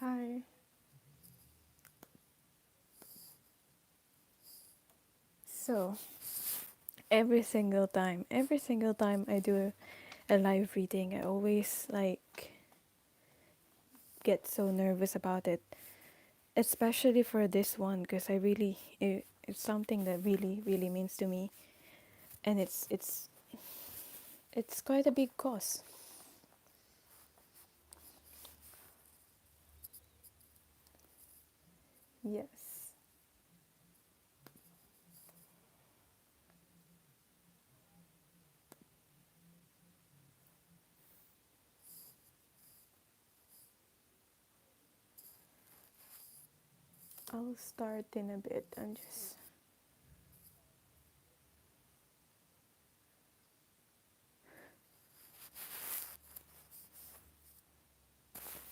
Hi. So, every single time I do a live reading, I always get so nervous about it, especially for this one because it's something that really means to me, and it's quite a big cause. Yes. I'll start in a bit. I'm just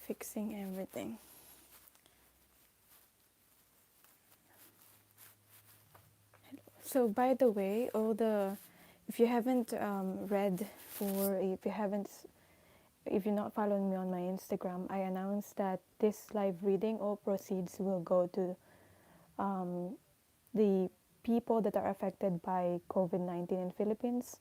fixing everything. So, by the way, if you haven't read, or if you're not following me on my Instagram, I announced that this live reading, all proceeds will go to um, the people that are affected by COVID-19 in Philippines.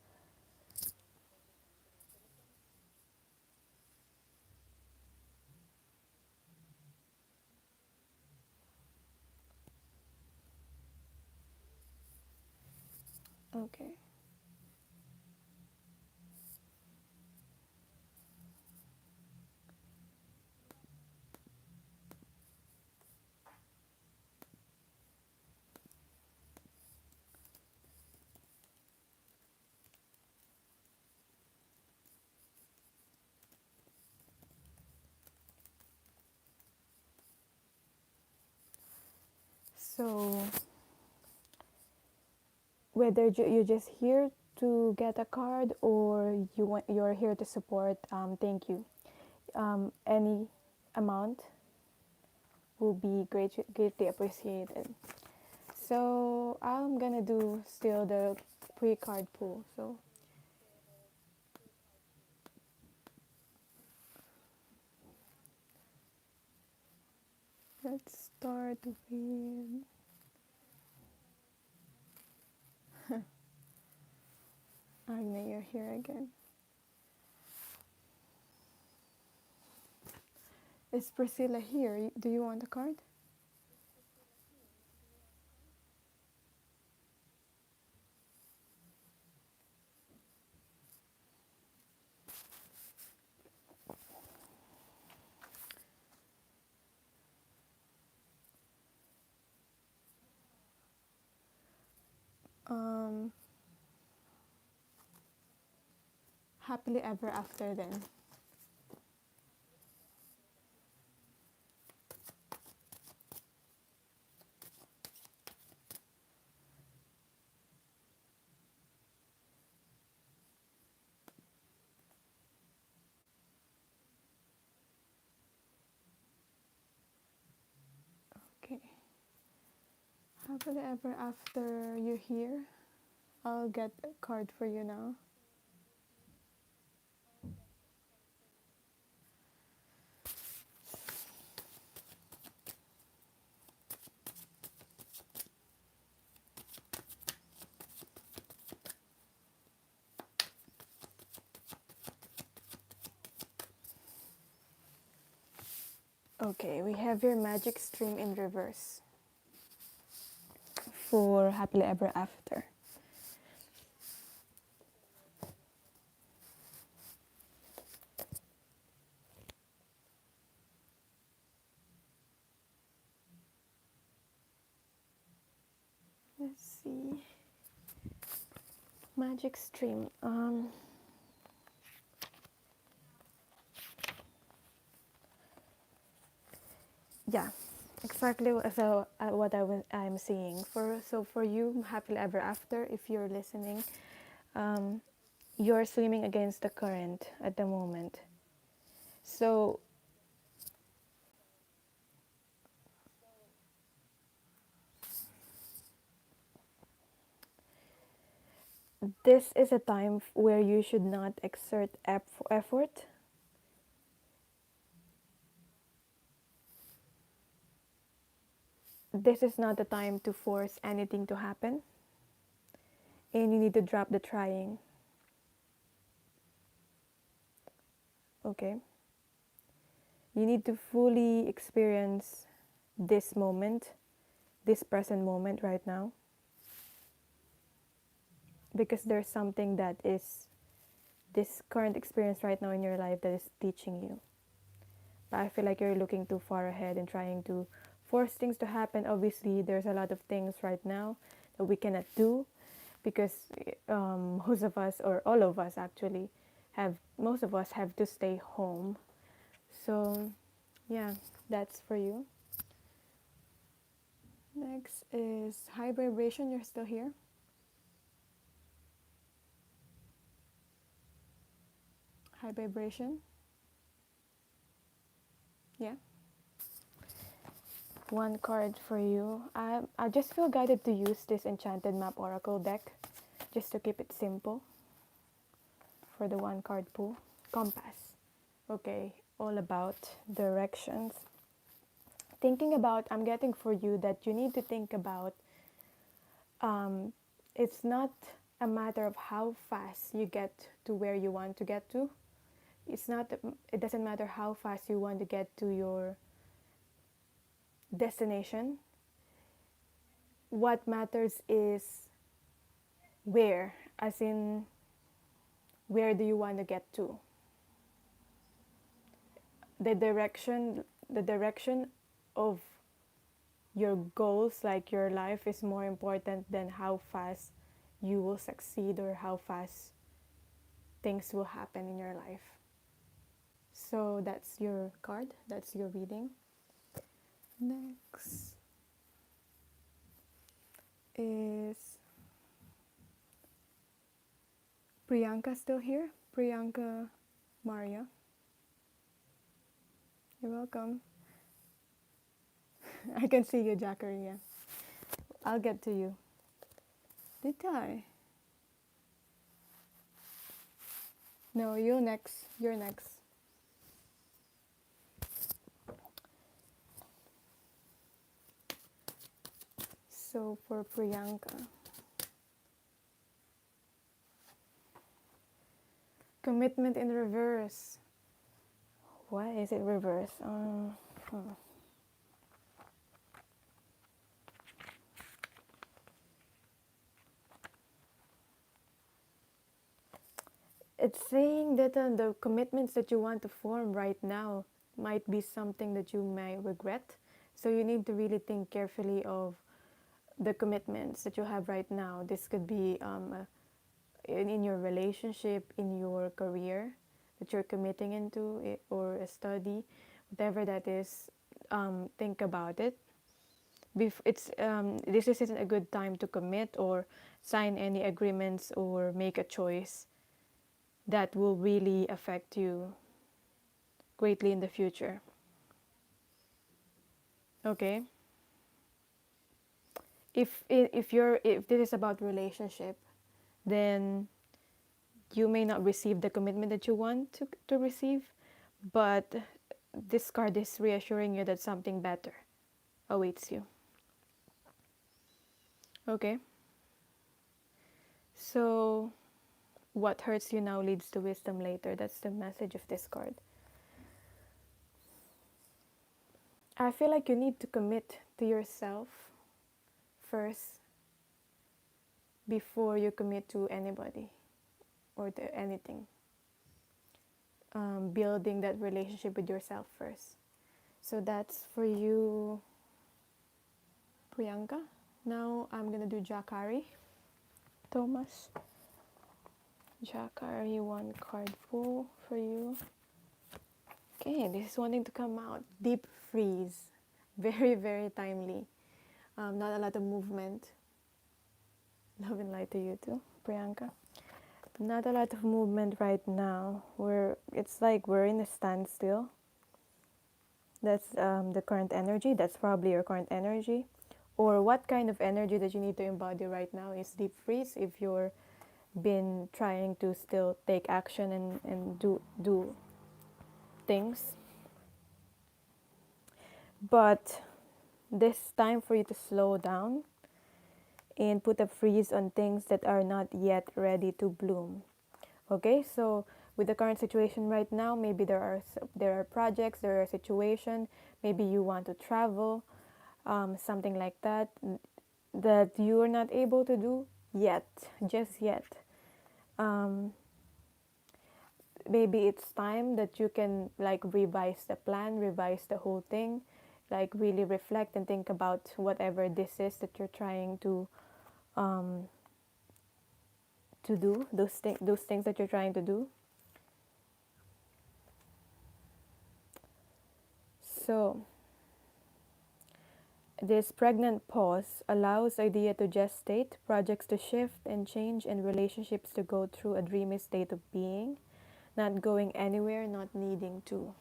Okay. So, whether you're just here to get a card or you're here to support, thank you. Any amount will be greatly appreciated. So I'm gonna do still the pre-card pull. So let's start with Agne, you're here again. Is Priscilla here? Do you want a card? Um, Happily ever after then. Okay. Happily ever after you're here. I'll get a card for you now. Okay, we have your magic stream in reverse for happily ever after. Let's see. Magic stream. Yeah, exactly. What I'm seeing for you, happily ever after. If you're listening, um, you're swimming against the current at the moment. So this is a time where you should not exert effort. this is not the time to force anything to happen, and you need to drop the trying. Okay? You need to fully experience this moment, this present moment right now, because there's something that is this current experience right now in your life that is teaching you. But I feel like you're looking too far ahead and trying to force things to happen. Obviously, there's a lot of things right now that we cannot do because most of us, or all of us actually, most of us have to stay home. So, yeah, that's for you. Next is high vibration. You're still here? High vibration? Yeah. One card for you. I just feel guided to use this Enchanted Map Oracle deck just to keep it simple for the one card pull. Compass. Okay, all about directions. Thinking about, I'm getting for you that you need to think about, it's not a matter of how fast you get to where you want to get to. It doesn't matter how fast you want to get to your destination. What matters is where, as in, where do you want to get to? The direction of your goals, like your life, is more important than how fast you will succeed or how fast things will happen in your life. So that's your card, that's your reading. Next is Priyanka. Still here? Priyanka Maria. You're welcome. I can see you, Jackery. I'll get to you. Did I? No, you next. You're next. So for Priyanka, commitment in reverse. Why is it reverse? It's saying that the commitments that you want to form right now might be something that you may regret. So you need to really think carefully of the commitments that you have right now. This could be in your relationship, in your career that you're committing into, or a study, whatever that is. Think about it. This isn't a good time to commit or sign any agreements or make a choice that will really affect you greatly in the future. Okay? If this is about relationship, then you may not receive the commitment that you want to receive, but this card is reassuring you that something better awaits you. Okay? So, what hurts you now leads to wisdom later. That's the message of this card. I feel like you need to commit to yourself first before you commit to anybody or to anything. Building that relationship with yourself first. So that's for you, Priyanka. Now I'm going to do Jakari. Thomas. Jakari, one card pull for you. Okay, this is wanting to come out. Deep freeze. Very, very timely. Not a lot of movement. Love and light to you too, Priyanka. Not a lot of movement right now. It's like we're in a standstill. That's the current energy. That's probably your current energy. Or what kind of energy that you need to embody right now is deep freeze if you're been trying to still take action and do things. But this time for you to slow down and put a freeze on things that are not yet ready to bloom. Okay, so with the current situation right now, maybe there are projects, there are situations, maybe you want to travel, something like that, that you are not able to do yet, just yet. Um, Maybe it's time that you can like revise the plan, revise the whole thing, like really reflect and think about whatever this is that you're trying um, to do, those things that you're trying to do. So this pregnant pause allows idea to gestate, projects to shift and change, and relationships to go through a dreamy state of being, not going anywhere, not needing to.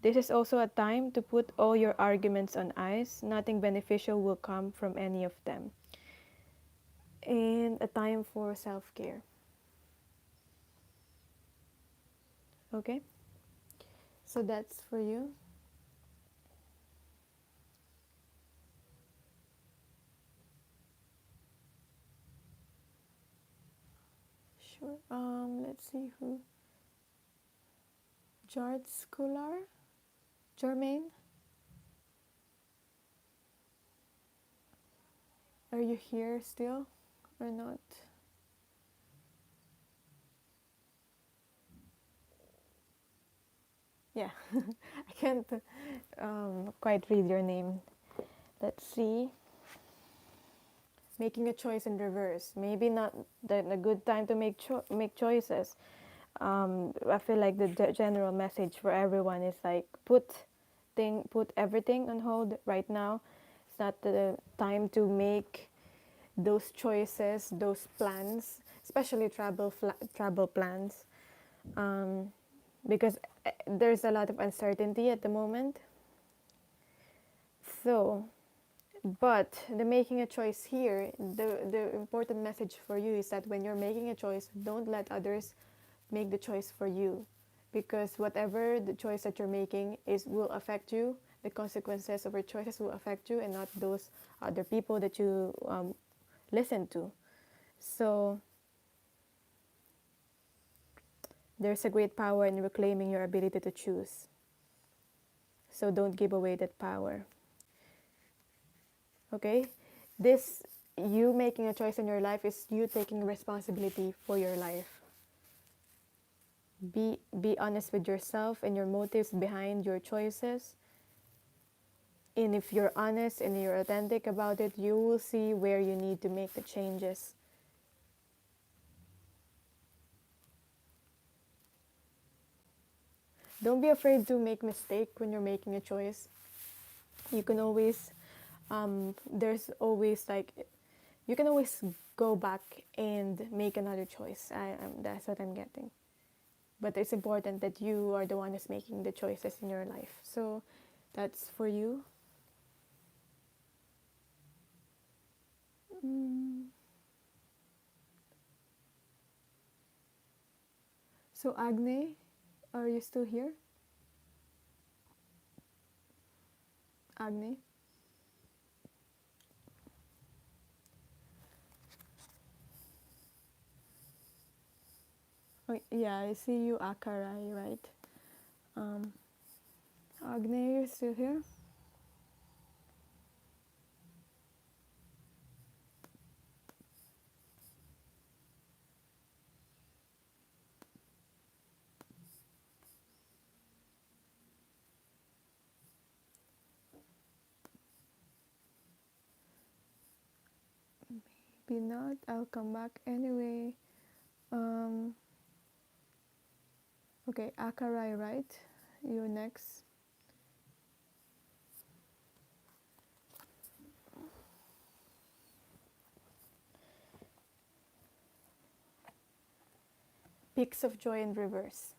This is also a time to put all your arguments on ice. Nothing beneficial will come from any of them. And a time for self-care. Okay? So that's for you. Sure. Let's see who. Jard Scular? Jermaine? Are you here still or not? Yeah. I can't quite read your name. Let's see. Making a choice in reverse. Maybe not the good time to make choices. I feel like the general message for everyone is like put everything on hold right now. It's not the time to make those choices, those plans, especially travel plans, because there's a lot of uncertainty at the moment. So, but the making a choice here, the important message for you is that when you're making a choice, don't let others make the choice for you, because whatever the choice that you're making is will affect you. The consequences of your choices will affect you and not those other people that you listen to. So there's a great power in reclaiming your ability to choose, so don't give away that power. Okay, this, you making a choice in your life is you taking responsibility for your life. Be honest with yourself and your motives behind your choices. And if you're honest and you're authentic about it, you will see where you need to make the changes. Don't be afraid to make mistake when you're making a choice. You can always, there's always like, you can always go back and make another choice. That's what I'm getting. But it's important that you are the one who's making the choices in your life. So that's for you. Mm. So Agne, are you still here? Agne? Oh, yeah, I see you, Akarai, right? Um, Agne, you're still here? Maybe not. I'll come back anyway. Um, okay, Akarai, right? You're next. Peaks of Joy in reverse.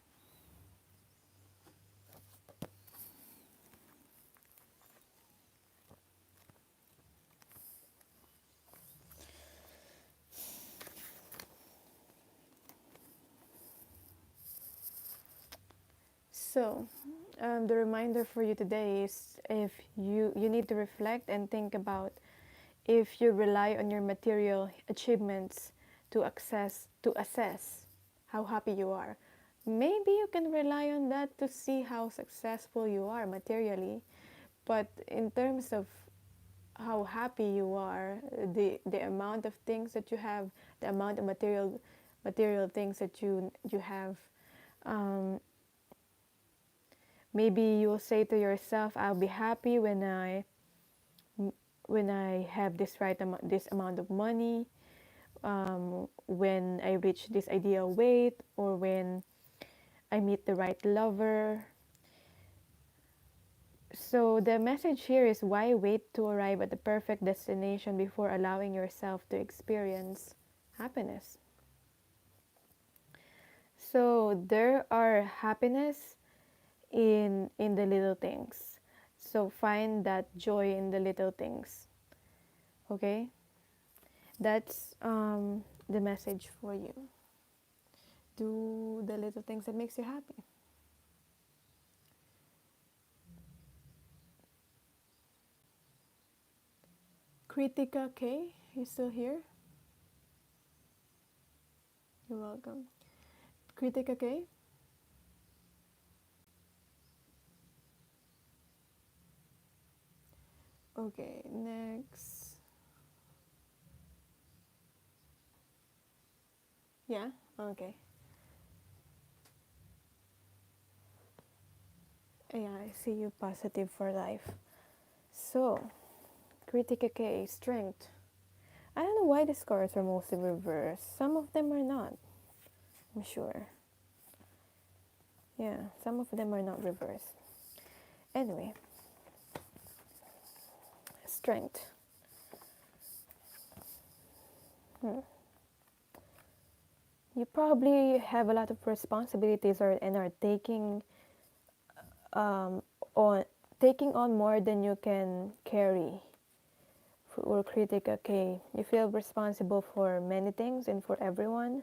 So, The reminder for you today is if you need to reflect and think about if you rely on your material achievements to assess how happy you are. Maybe you can rely on that to see how successful you are materially, but in terms of how happy you are, the amount of things that you have, the amount of material things that you have, um, maybe you'll say to yourself, I'll be happy when I have this amount of money, when I reach this ideal weight, or when I meet the right lover. So the message here is, why wait to arrive at the perfect destination before allowing yourself to experience happiness? So there are happiness in the little things. So find that joy in the little things. Okay? That's the message for you. Do the little things that makes you happy. Kritika K, you still here? You're welcome. Kritika K? Okay, next. Yeah? Okay. Yeah, I see you positive for life. So, Kritika K, strength. I don't know why the scores are mostly reversed. Some of them are not, I'm sure. Yeah, some of them are not reversed. Anyway, strength. Hmm. You probably have a lot of responsibilities and are um, on taking on more than you can carry. For critical, okay, you feel responsible for many things and for everyone.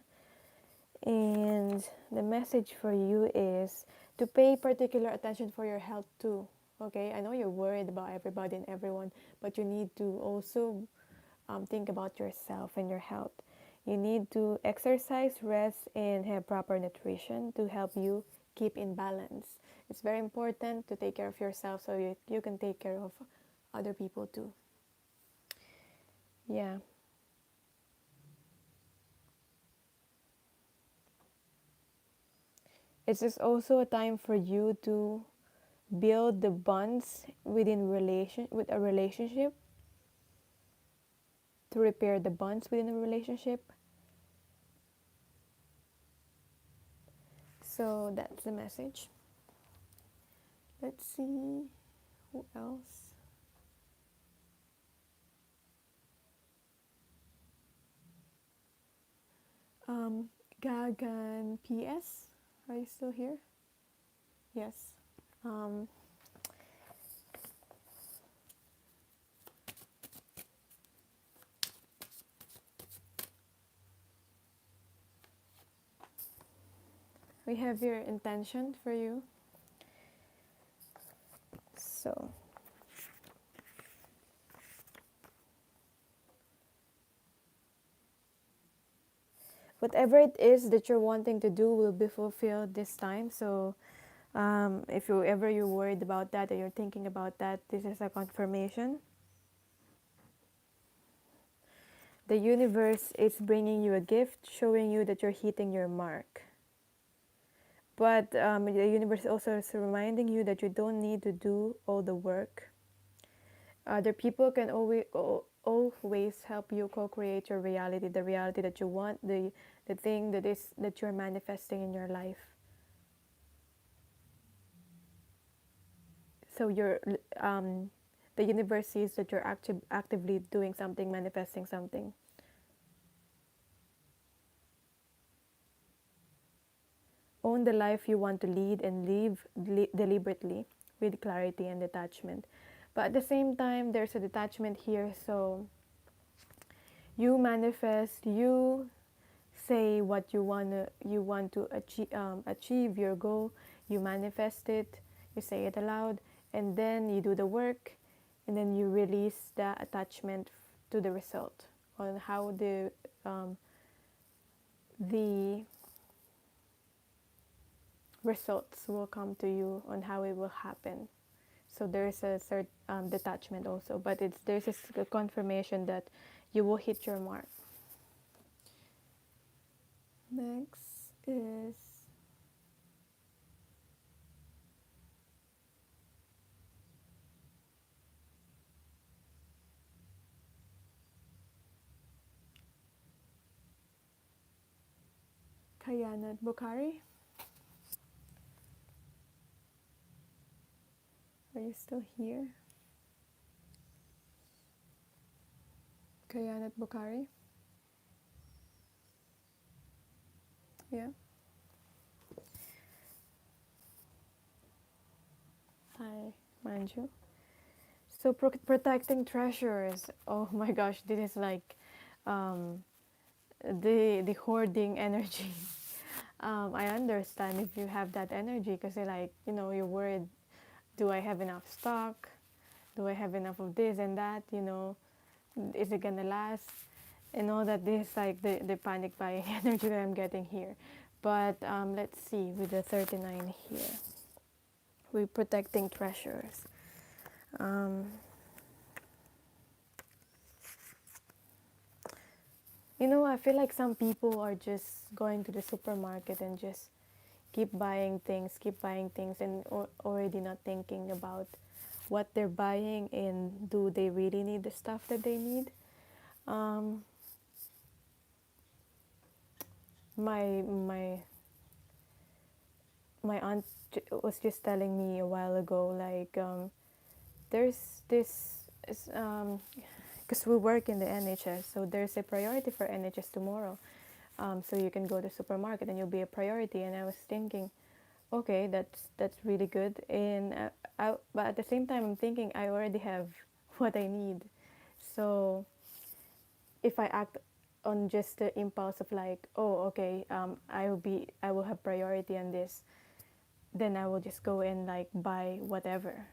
And the message for you is to pay particular attention for your health too. Okay, I know you're worried about everybody and everyone, but you need to also think about yourself and your health. You need to exercise, rest, and have proper nutrition to help you keep in balance. It's very important to take care of yourself so you can take care of other people too. Yeah. It's just also a time for you to build the bonds with a relationship, to repair the bonds within a relationship. So that's the message. Let's see who else. Um, Gagan PS, are you still here? Yes. Um, we have your intention for you. So, whatever it is that you're wanting to do will be fulfilled this time. So, if you're worried about that or you're thinking about that, this is a confirmation. The universe is bringing you a gift, showing you that you're hitting your mark. But the universe also is reminding you that you don't need to do all the work. Other people can always help you co-create your reality, the reality that you want, the thing that you're manifesting in your life. So the universe sees that you're actively doing something, manifesting something. Own the life you want to lead and live deliberately with clarity and detachment. But at the same time, there's a detachment here. So you manifest, you say what you want to achieve your goal. You manifest it. You say it aloud, and then you do the work, and then you release the attachment to the result on how the results will come to you, on how it will happen. So there's a certain detachment also, but there's a confirmation that you will hit your mark. Next is Kayanat Bukhari. Are you still here? Kayanat Bukhari? Yeah. Hi, Manju. So protecting treasures. Oh my gosh, this is like um, the hoarding energy. I understand if you have that energy because you're worried. Do I have enough stock? Do I have enough of this and that? Is it gonna last? And all that. This is like the panic buying energy that I'm getting here. But let's see with the 39 here. We're protecting treasures. Um, I feel like some people are just going to the supermarket and just keep buying things, and already not thinking about what they're buying and do they really need the stuff that they need. Um, my my my aunt was just telling me a while ago, like there's this, because we work in the NHS, so there's a priority for NHS tomorrow. So you can go to the supermarket and you'll be a priority. And I was thinking, okay, that's really good. And but at the same time, I'm thinking I already have what I need. So if I act on just the impulse of like, oh, okay, I will have priority on this, then I will just go and like buy whatever,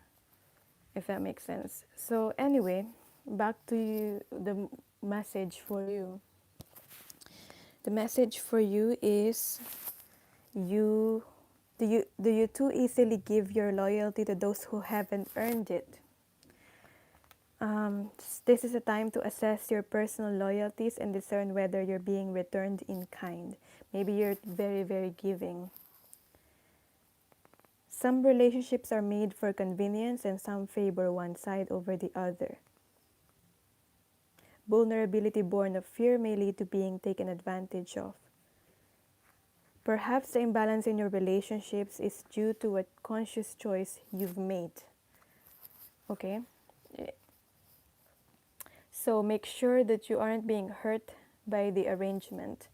if that makes sense. So anyway, back to you, the message for you. The message for you is, you do you too easily give your loyalty to those who haven't earned it? This is a time to assess your personal loyalties and discern whether you're being returned in kind. Maybe you're very, very giving. Some relationships are made for convenience and some favor one side over the other. Vulnerability born of fear may lead to being taken advantage of. Perhaps the imbalance in your relationships is due to a conscious choice you've made. Okay? So make sure that you aren't being hurt by the arrangement.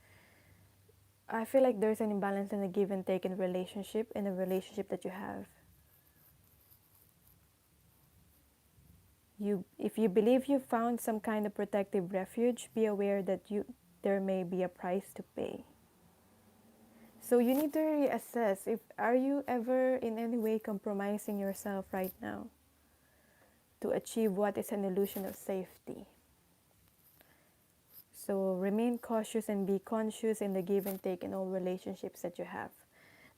I feel like there's an imbalance in a give and take in a relationship that you have. If you believe you found some kind of protective refuge, be aware that there may be a price to pay. So you need to reassess, if are you ever in any way compromising yourself right now to achieve what is an illusion of safety. So remain cautious and be conscious in the give and take in all relationships that you have.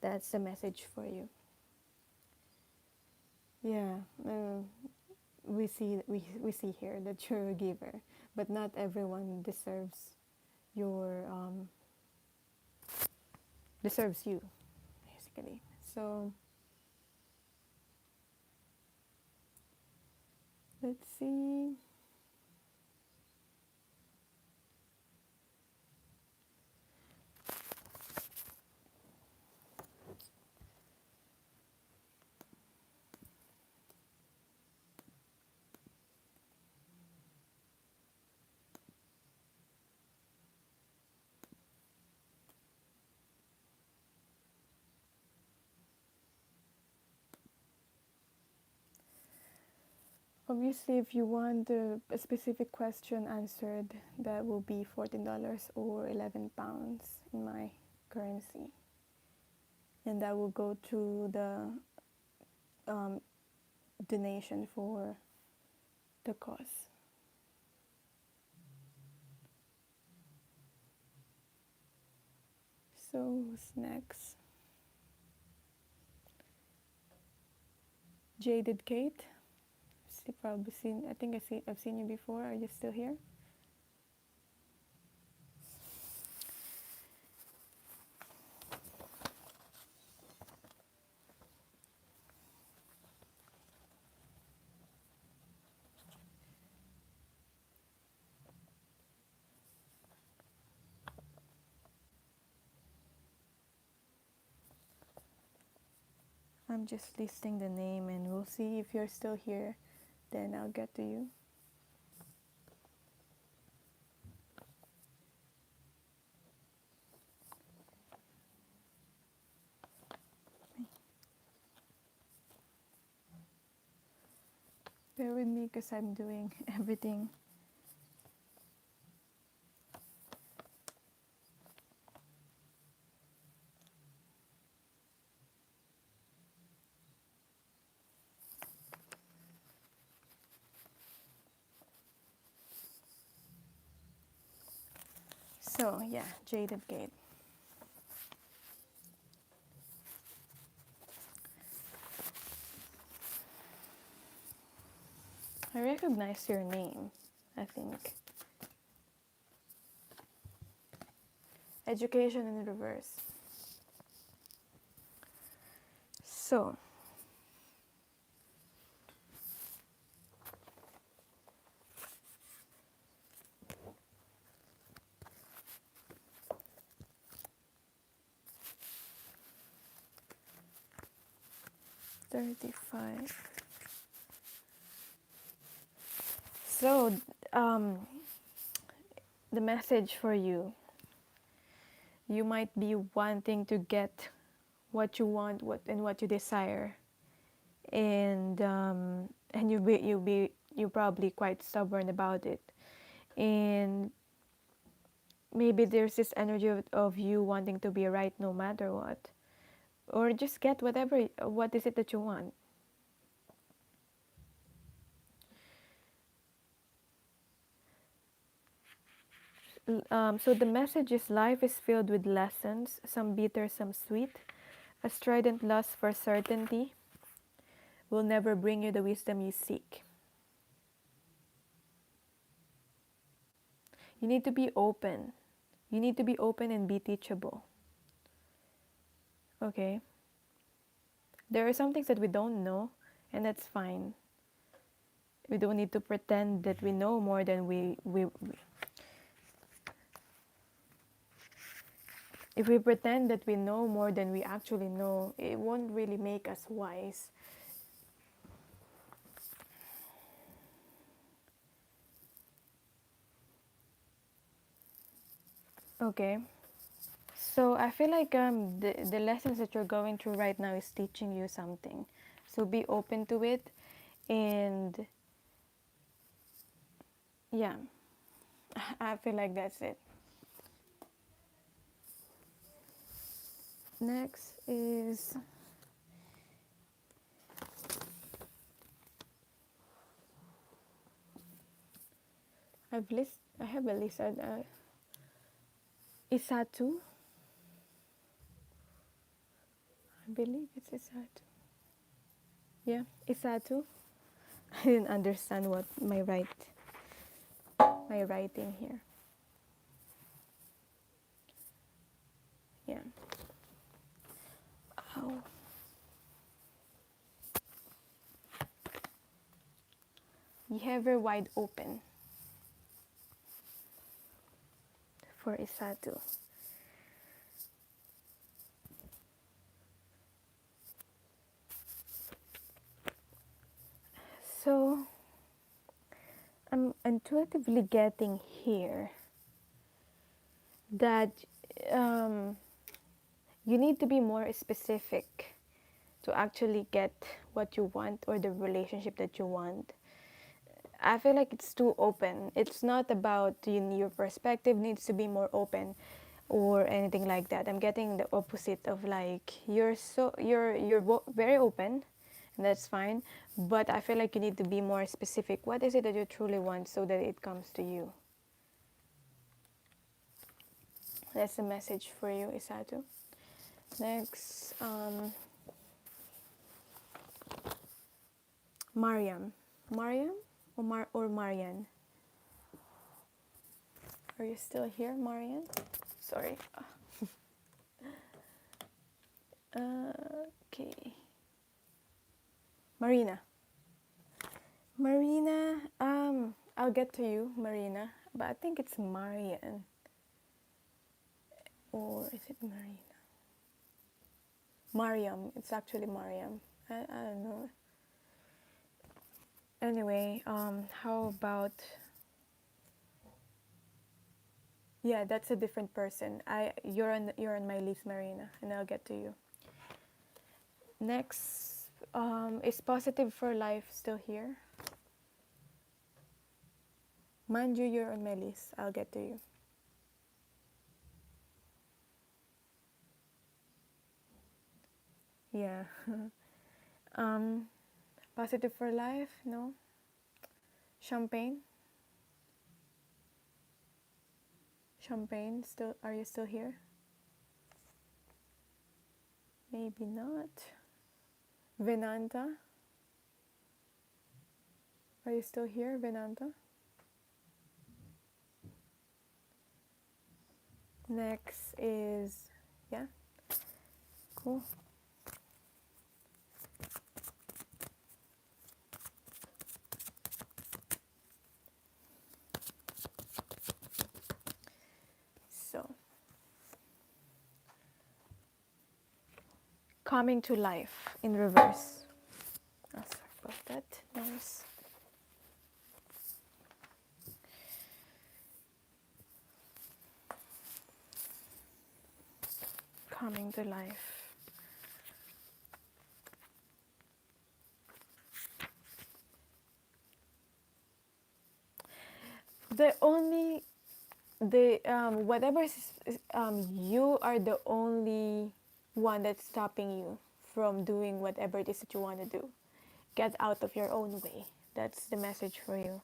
That's the message for you. Yeah, we see here that you're a giver, but not everyone your deserves you, basically. So let's see. Obviously, if you want a specific question answered, that will be $14 or 11 pounds in my currency. And that will go to the um, donation for the cause. So who's next? Jaded Kate. Probably seen. I think I've seen you before. Are you still here? I'm just listing the name, and we'll see if you're still here. Then I'll get to you. Bear with me because I'm doing everything. So yeah, Jaded Kate. I recognize your name, I think. Education in reverse. So, $35. So, the message for you. You might be wanting to get what you want, what you desire, and you probably quite stubborn about it, and maybe there's this energy of you wanting to be right no matter what, or just get what is it that you want. So the message is life is filled with lessons, some bitter, some sweet. A strident lust for certainty will never bring you the wisdom you seek. You need to be open. You need to be open and be teachable. Okay? There are some things that we don't know, and that's fine. We don't need to pretend that we know more than we if we pretend that we know more than we actually know, it won't really make us wise. Okay. So I feel like the lessons that you're going through right now is teaching you something. So be open to it, and yeah, I feel like that's it. Next is I have a list. Isatu. I believe it's Isatu. Yeah, Isatu. I didn't understand what my writing here. Yeah. Oh. You have her wide open for Isatu. So I'm intuitively getting here that um, you need to be more specific to actually get what you want or the relationship that you want. I feel like it's too open. It's not about your perspective needs to be more open or anything like that. I'm getting the opposite of like you're very open and that's fine. But I feel like you need to be more specific. What is it that you truly want so that it comes to you? That's the message for you, Isatu. Next, Mariam. Mariam or Marian? Are you still here, Marian? Sorry. Okay. Marina. Marina, I'll get to you, Marina, but I think it's Marian. Or is it Marina? Mariam. It's actually Mariam. I don't know. Anyway, how about... Yeah, that's a different person. You're on my list, Marina, and I'll get to you. Next, is Positive for Life still here? Manju, you're on my list. I'll get to you. Yeah. Positive for Life? No. Champagne? Champagne, still? Are you still here? Maybe not. Venanta? Are you still here, Venanta? Next is... Yeah? Cool. So, coming to life in reverse. Oh, sorry about that noise. Coming to life. You are the only one that's stopping you from doing whatever it is that you want to do. Get out of your own way. That's the message for you.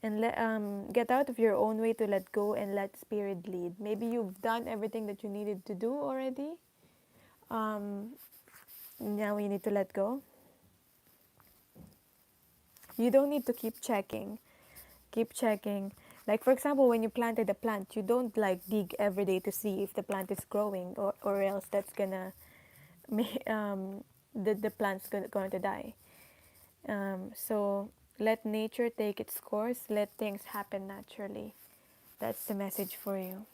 And get out of your own way to let go and let spirit lead. Maybe you've done everything that you needed to do already. Now you need to let go. You don't need to keep checking. Keep checking. Like, for example, when you planted a plant, you don't like dig every day to see if the plant is growing, or else that's gonna the plant's going to die. So let nature take its course. Let things happen naturally. That's the message for you.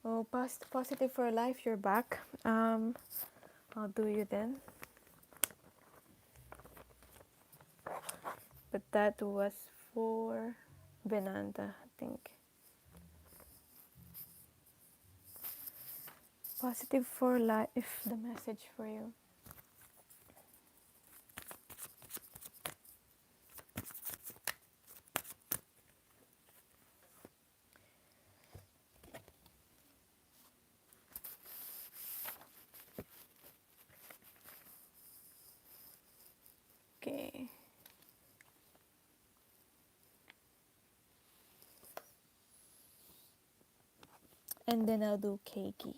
Oh, Positive for Life, you're back. I'll do you then. But that was for Venanta, I think. Positive for Life, the message for you. Okay. And then I'll do Keiki.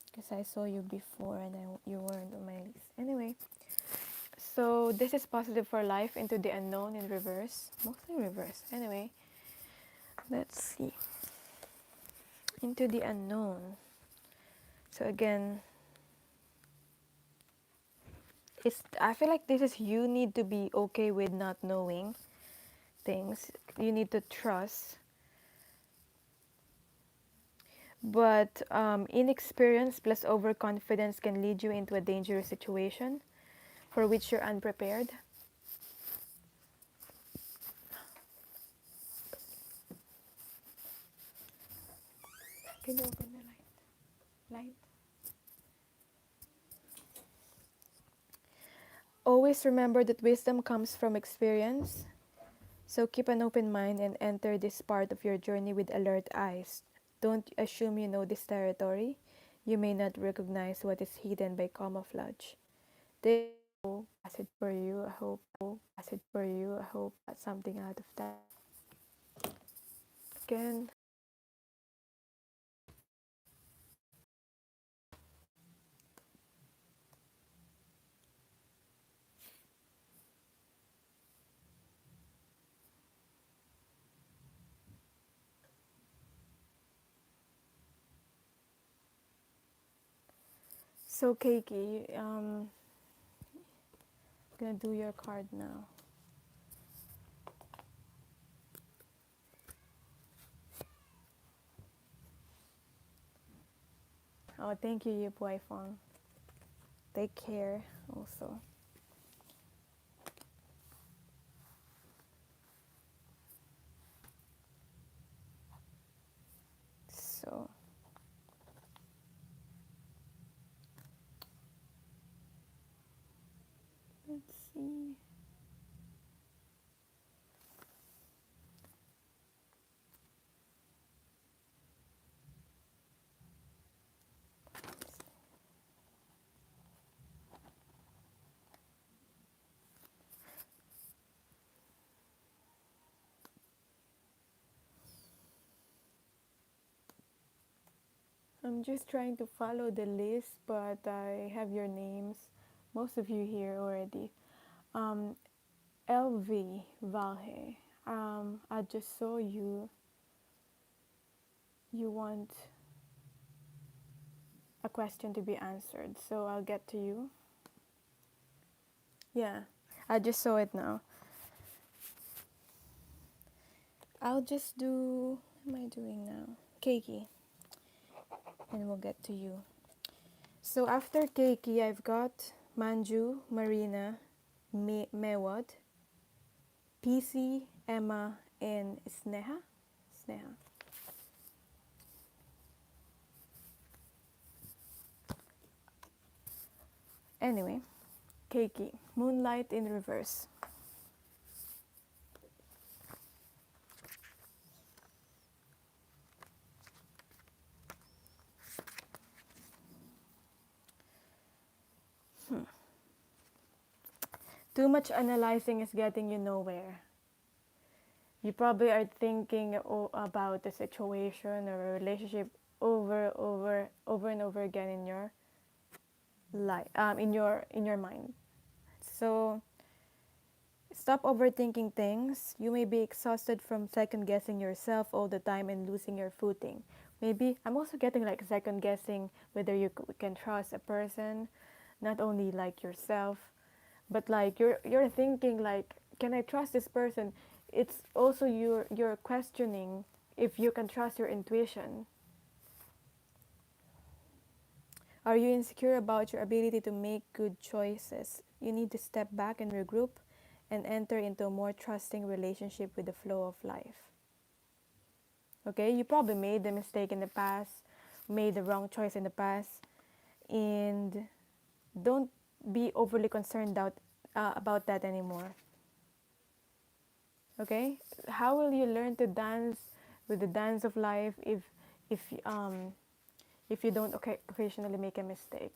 Because I saw you before and you weren't on my list. Anyway, so this is Positive for Life, Into the Unknown in reverse. Mostly reverse. Anyway, let's see. Into the Unknown. So again, I feel like this is, you need to be okay with not knowing things. You need to trust. But inexperience plus overconfidence can lead you into a dangerous situation for which you're unprepared. Can you open the light? Always remember that wisdom comes from experience. So keep an open mind and enter this part of your journey with alert eyes. Don't assume you know this territory. You may not recognize what is hidden by camouflage. This passage for you. I hope that's something out of that. Again. So Keiki, gonna do your card now. Oh, thank you, Yip Waifong. Take care also. So let's see. I'm just trying to follow the list, but I have your names. Most of you here already. Um, LV Valhe. I just saw you. You want a question to be answered, so I'll get to you. Yeah, I just saw it now. I'll just do. What am I doing now? Keiki, and we'll get to you. So after Keiki, I've got Manju, Marina, Mewad, PC, Emma, and Sneha. Sneha. Anyway, Keiki, Moonlight in Reverse. Too much analyzing is getting you nowhere. You probably are thinking about the situation or a relationship over and over again in your life, in your mind. So stop overthinking things. You may be exhausted from second guessing yourself all the time and losing your footing. Maybe I'm also getting like second guessing whether you can trust a person, not only like yourself, but like you're thinking like, can I trust this person? It's also you're questioning if you can trust your intuition. Are you insecure about your ability to make good choices? You need to step back and regroup and enter into a more trusting relationship with the flow of life. Okay, you probably made the mistake in the past, made the wrong choice in the past, and don't be overly concerned about that anymore. Okay, how will you learn to dance with the dance of life if um if you don't occasionally make a mistake?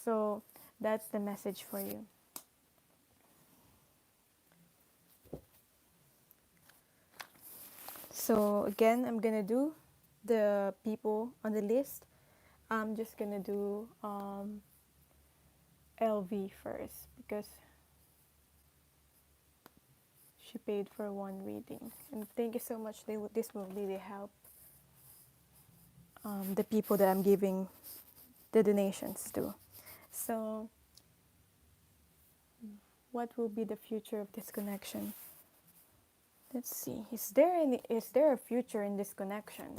So that's the message for you. So again, I'm gonna do the people on the list. I'm just gonna do LV first because she paid for one reading. And thank you so much. This will really help the people that I'm giving the donations to. So, what will be the future of this connection? Let's see. Is there a future in this connection?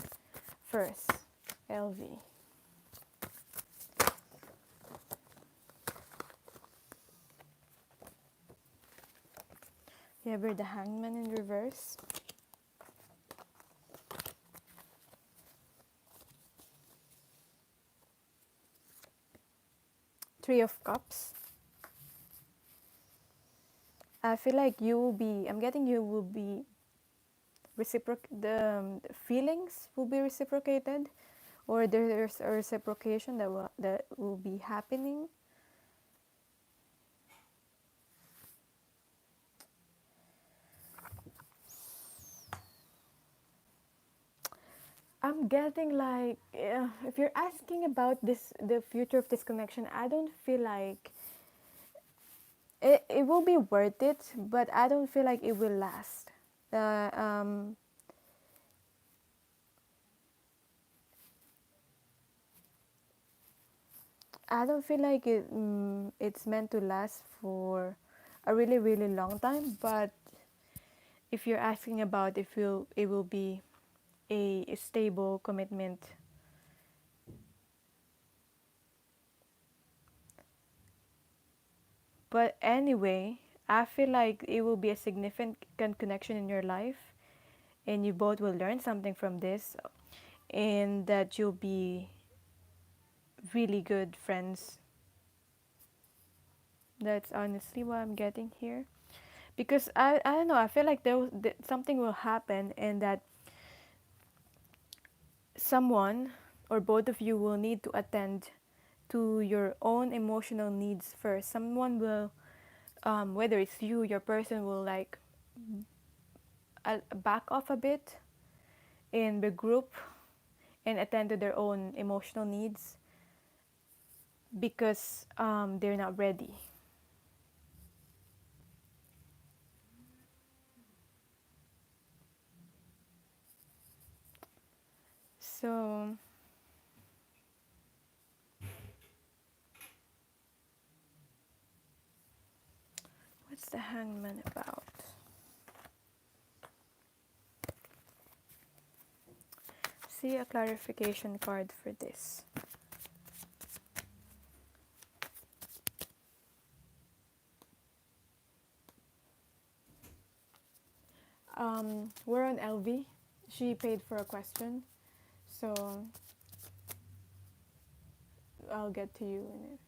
First, LV. You have the Hangman in reverse. Three of Cups. I feel like you will be. I'm getting you will be the feelings will be reciprocated or there's a reciprocation that will be happening. I'm getting like, if you're asking about this, the future of this connection, I don't feel like it will be worth it, but I don't feel like it will last. Uh, um, I don't feel like it's meant to last for a really, really long time. But if you're asking about if it will be a stable commitment, but anyway, I feel like it will be a significant connection in your life, and you both will learn something from this, and that you'll be really good friends. That's honestly what I'm getting here. Because I don't know, I feel like something will happen, and that someone or both of you will need to attend to your own emotional needs first. Someone will, whether it's you, your person will like back off a bit in the group and attend to their own emotional needs because they're not ready. So, what's the hangman about? See a clarification card for this. We're on LV. She paid for a question, so I'll get to you in it.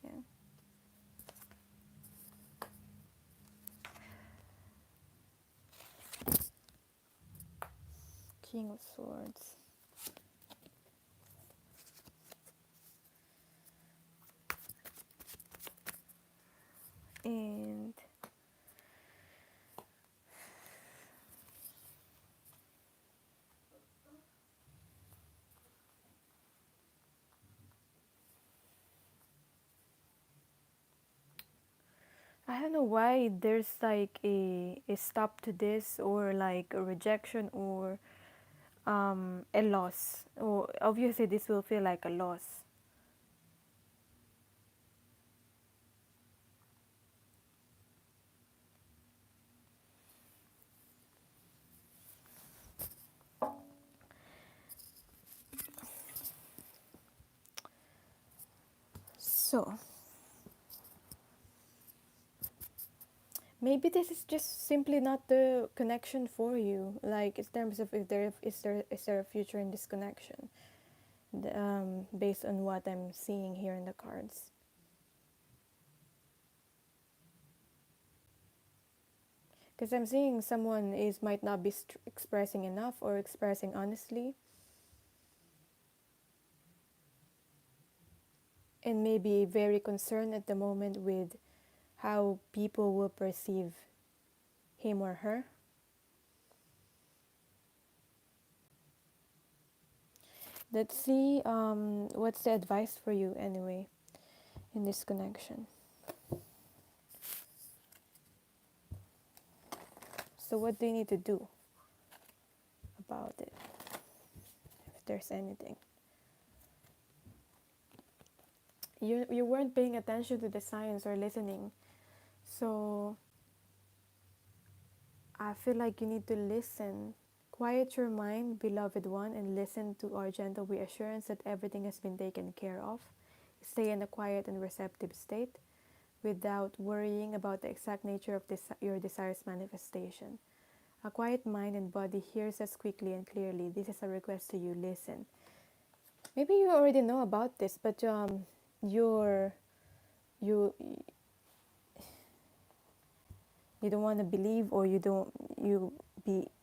Yeah. King of Swords. And I don't know why there's like a stop to this, or like a rejection, or a loss. Or obviously this will feel like a loss. So maybe this is just simply not the connection for you. Like in terms of if there a future in this connection, based on what I'm seeing here in the cards. Because I'm seeing someone is might not be expressing enough or expressing honestly, and maybe very concerned at the moment with how people will perceive him or her. Let's see what's the advice for you anyway in this connection. So what do you need to do about it, if there's anything? You weren't paying attention to the signs or listening. So I feel like you need to listen. Quiet your mind, beloved one, and listen to our gentle reassurance that everything has been taken care of. Stay in a quiet and receptive state without worrying about the exact nature of your desire's manifestation. A quiet mind and body hears us quickly and clearly. This is a request to you. Listen. Maybe you already know about this, but you're you you don't want to believe, or you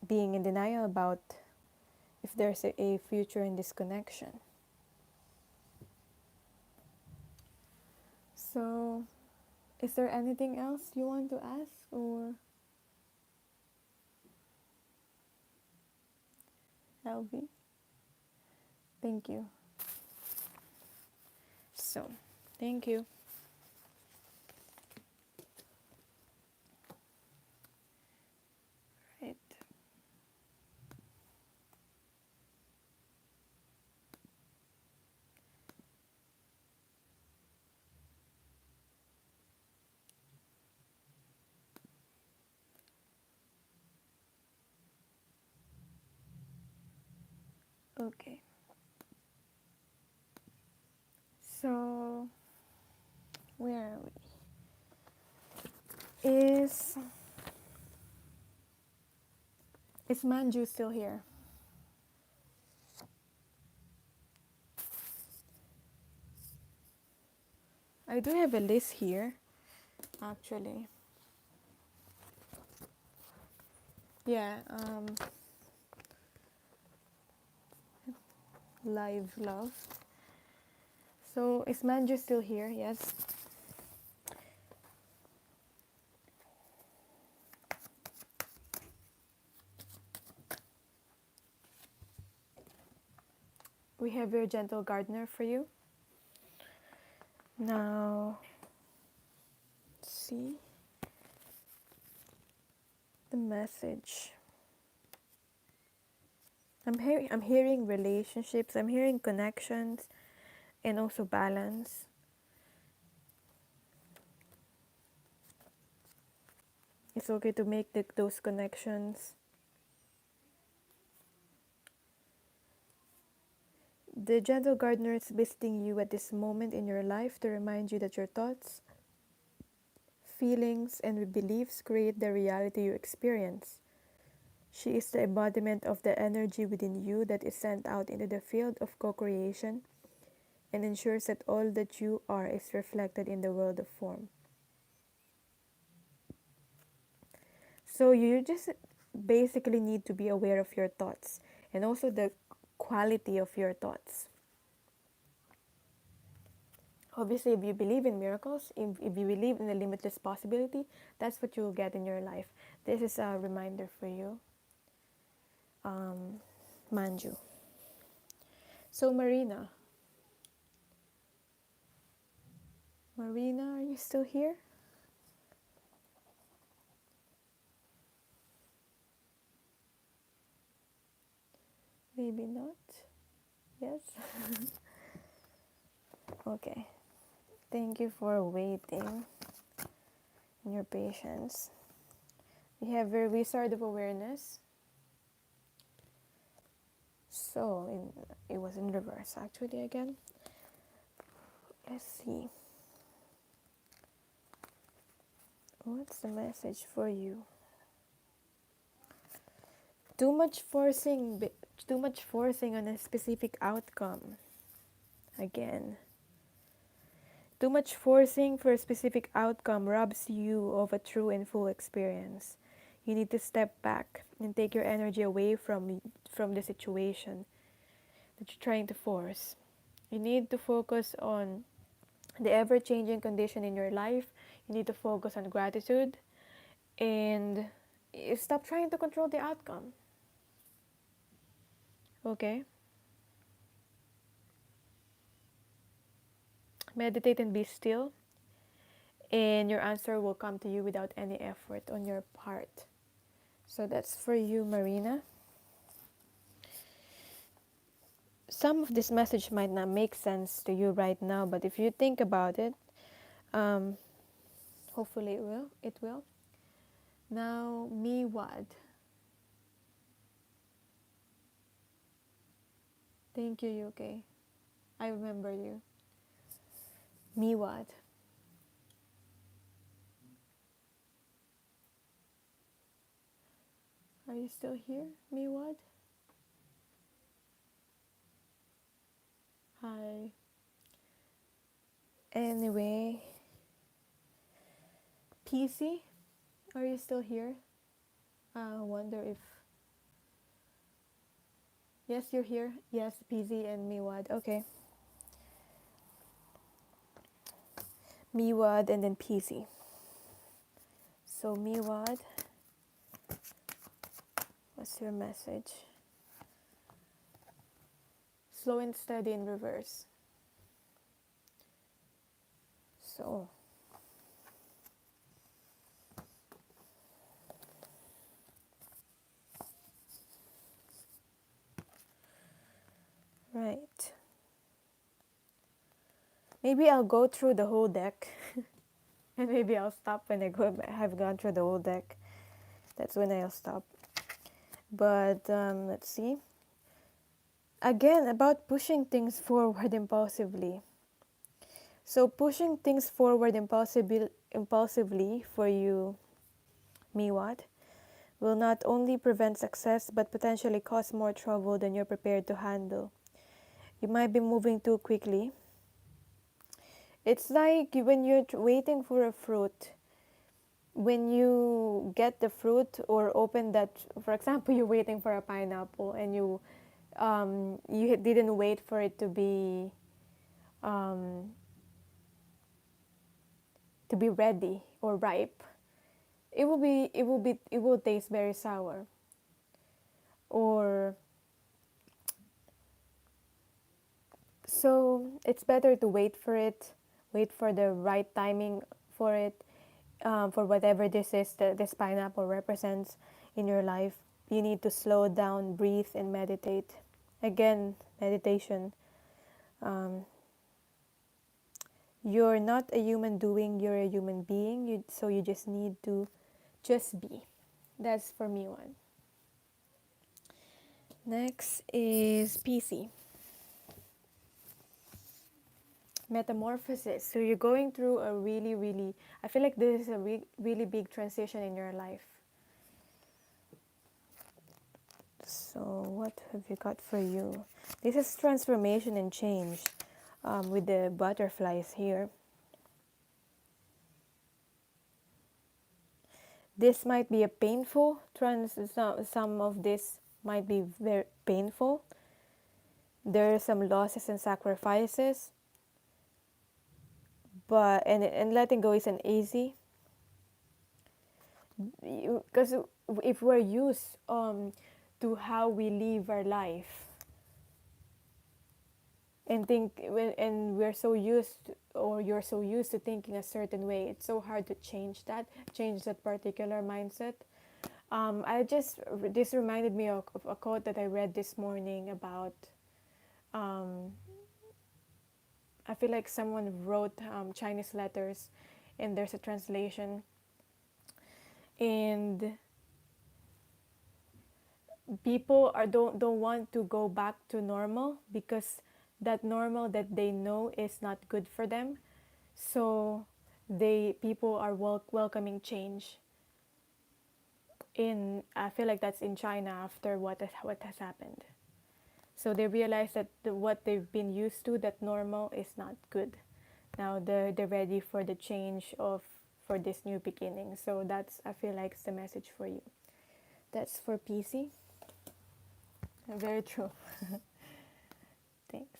being in denial about if there's a future in this connection. So, is there anything else you want to ask, or LV? Thank you. So, thank you. Right. Okay. So, where are we? Is Manju still here? I do have a list here, actually. Yeah, live love. So, is Manju still here? Yes. We have your gentle gardener for you. Now, let's see the message. I'm hearing relationships, I'm hearing connections, and also balance. It's okay to make those connections. The gentle gardener is visiting you at this moment in your life to remind you that your thoughts, feelings, and beliefs create the reality you experience. She is the embodiment of the energy within you that is sent out into the field of co creation and ensures that all that you are is reflected in the world of form. So you just basically need to be aware of your thoughts and also the quality of your thoughts. Obviously, if you believe in miracles, if you believe in the limitless possibility, that's what you will get in your life. This is a reminder for you, Manju. So, Marina, are you still here? Maybe not. Yes? Okay. Thank you for waiting and your patience. We have your wizard of awareness. So, it was in reverse actually again. Let's see. What's the message for you? Too much forcing, too much forcing on a specific outcome. Again, too much forcing for a specific outcome robs you of a true and full experience. You need to step back and take your energy away from the situation that you're trying to force. You need to focus on the ever-changing condition in your life. You need to focus on gratitude and stop trying to control the outcome. Okay? Meditate and be still, and your answer will come to you without any effort on your part. So that's for you, Marina. Some of this message might not make sense to you right now, but if you think about it, um, hopefully it will. It will. Now, me what? Thank you, UK. I remember you. Me what? Are you still here? Me what? Hi. Anyway, PC, are you still here? I wonder if yes, you're here. Yes, PZ and Miwad. Okay. Miwad, and then PC. So Miwad, what's your message? Slow and steady in reverse. So right. Maybe I'll go through the whole deck. And maybe I'll stop when have gone through the whole deck. That's when I'll stop. But let's see. Again, about pushing things forward impulsively. So pushing things forward impulsively for you, Miwat, will not only prevent success but potentially cause more trouble than you're prepared to handle. You might be moving too quickly. It's like when you're waiting for a fruit. When you get the fruit or open that, for example, you're waiting for a pineapple and you didn't wait for it um, to be ready or ripe. It will taste very sour. Or so it's better to wait for it, wait for the right timing for it, for whatever this is that this pineapple represents in your life. You need to slow down, breathe, and meditate. Again, meditation. Um, you're not a human doing, you're a human being. So you just need to just be. That's for me one. Next is PC. Metamorphosis. So you're going through a I feel like this is a really big transition in your life. So what have you got for you? This is transformation and change with the butterflies here. This might be a painful some of this might be very painful. There are some losses and sacrifices, but and letting go isn't easy. Because if we're used to how we live our life and we're so used or you're so used to thinking a certain way, it's so hard to change that particular mindset. This reminded me of a quote that I read this morning about I feel like someone wrote Chinese letters and there's a translation, and people don't want to go back to normal because that normal that they know is not good for them. So people are welcoming change. I feel like that's in China after what has happened. So they realize that what they've been used to, that normal, is not good. Now they're ready for the change for this new beginning. So that's, I feel like, it's the message for you. That's for PC. Very true. Thanks.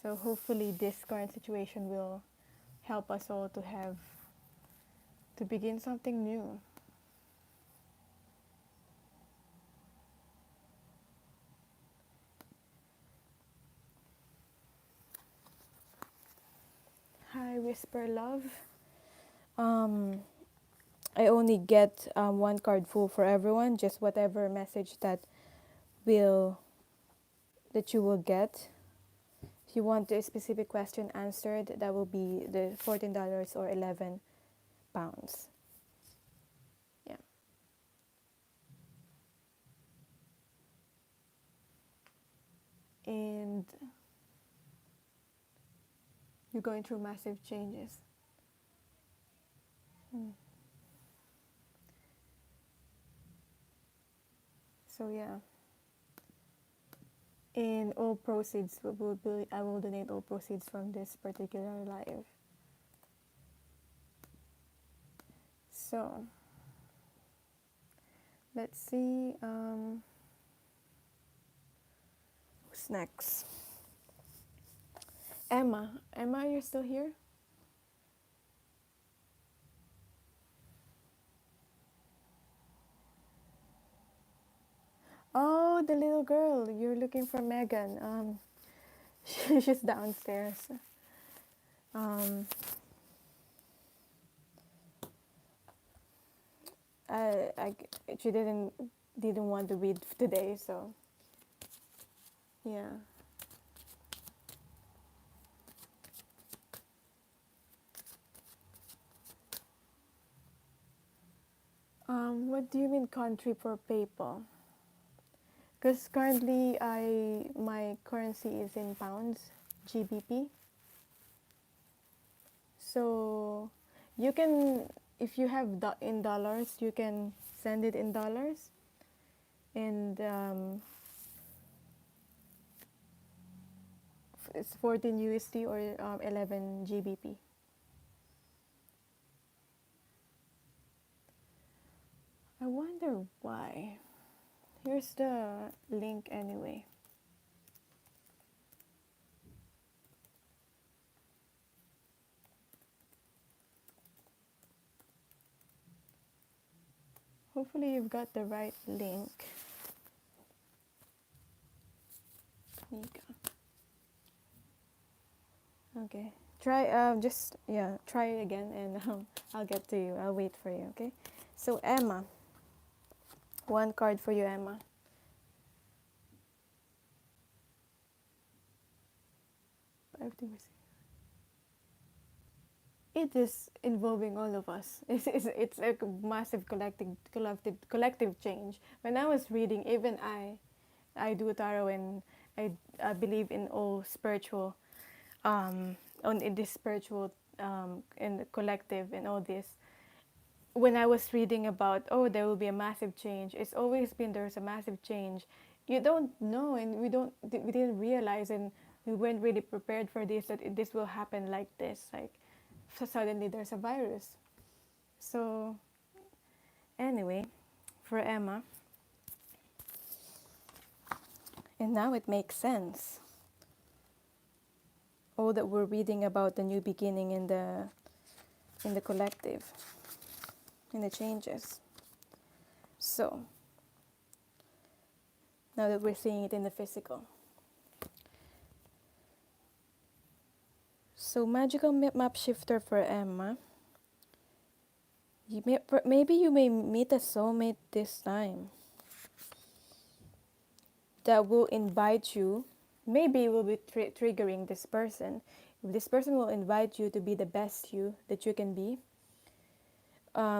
So hopefully this current situation will help us all to begin something new. Hi, Whisper Love. I only get one card full for everyone, just whatever message that you will get. If you want a specific question answered, that will be the $14 or £11. Yeah. And you're going through massive changes. So yeah. And all proceeds I will donate all proceeds from this particular live. So let's see who's next. Emma, you're still here? Oh, the little girl. You're looking for Megan. She's downstairs. Um, I, she didn't want to read today, so yeah. What do you mean country for PayPal? Because currently my currency is in pounds, GBP. So you can, if you have in dollars, you can send it in dollars, and it's 14 USD or 11 GBP. I wonder why. Here's the link anyway. Hopefully you've got the right link. Nika. Okay. Try just yeah, try it again and I'll get to you. I'll wait for you, okay? So Emma, one card for you, Emma. Everything was it is involving all of us. It's a massive collective change. When I was reading, even I do tarot and I believe in all spiritual, in this spiritual, in the collective and all this. When I was reading about, oh, there will be a massive change, it's always been there's a massive change. You don't know, and we didn't realize, and we weren't really prepared for this, that this will happen like this. Like, so suddenly there's a virus. So, anyway, for Emma, and now it makes sense. All that we're reading about the new beginning in the collective, in the changes. So, now that we're seeing it in the physical. So, magical map shifter for Emma. Maybe you may meet a soulmate this time that will invite you. Maybe you will be triggering this person. If this person will invite you to be the best you that you can be,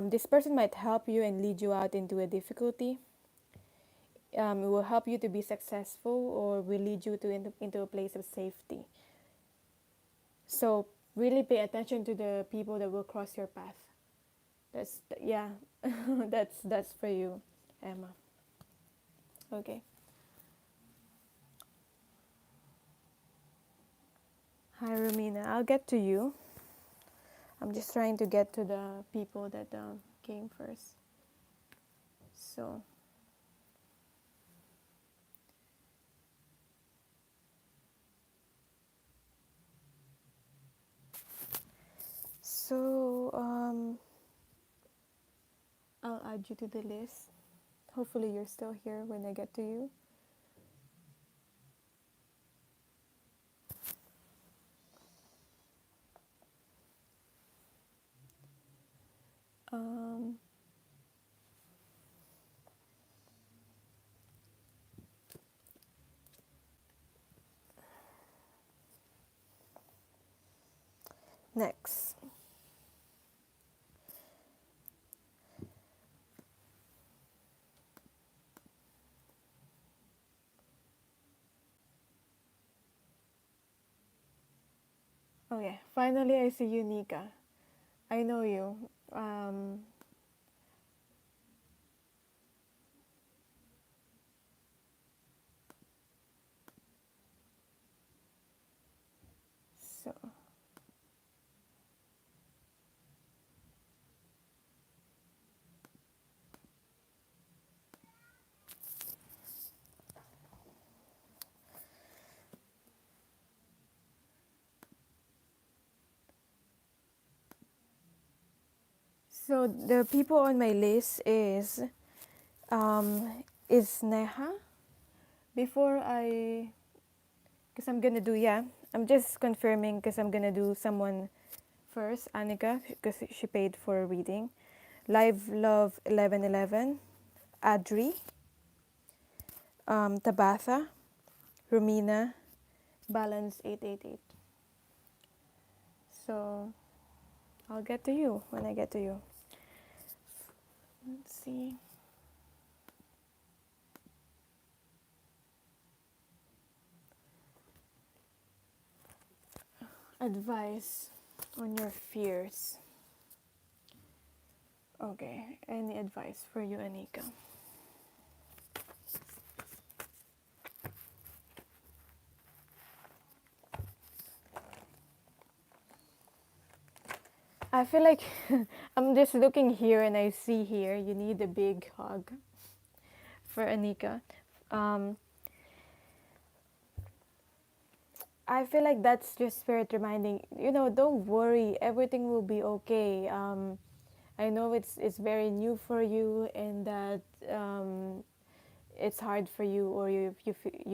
this person might help you and lead you out into a difficulty. It will help you to be successful, or will lead you into a place of safety. So really pay attention to the people that will cross your path. That's yeah, that's for you, Emma. Okay. Hi, Romina. I'll get to you. I'm just trying to get to the people that came first. So, I'll add you to the list. Hopefully, you're still here when I get to you. Um, Next. Oh yeah, finally I see you, Nika. I know you. So, So the people on my list is Neha. Before I, because I'm gonna do, yeah, I'm just confirming because I'm gonna do someone first. Annika, because she paid for reading. Live Love 1111, Adri, Tabatha, Romina, Balance 888. So I'll get to you when I get to you. Let's see. Advice on your fears. Okay, any advice for you, Anika? I feel like I'm just looking here and I see here you need a big hug for Anika. Um, I feel like that's just spirit reminding, don't worry, everything will be okay. I know it's very new for you and that it's hard for you or you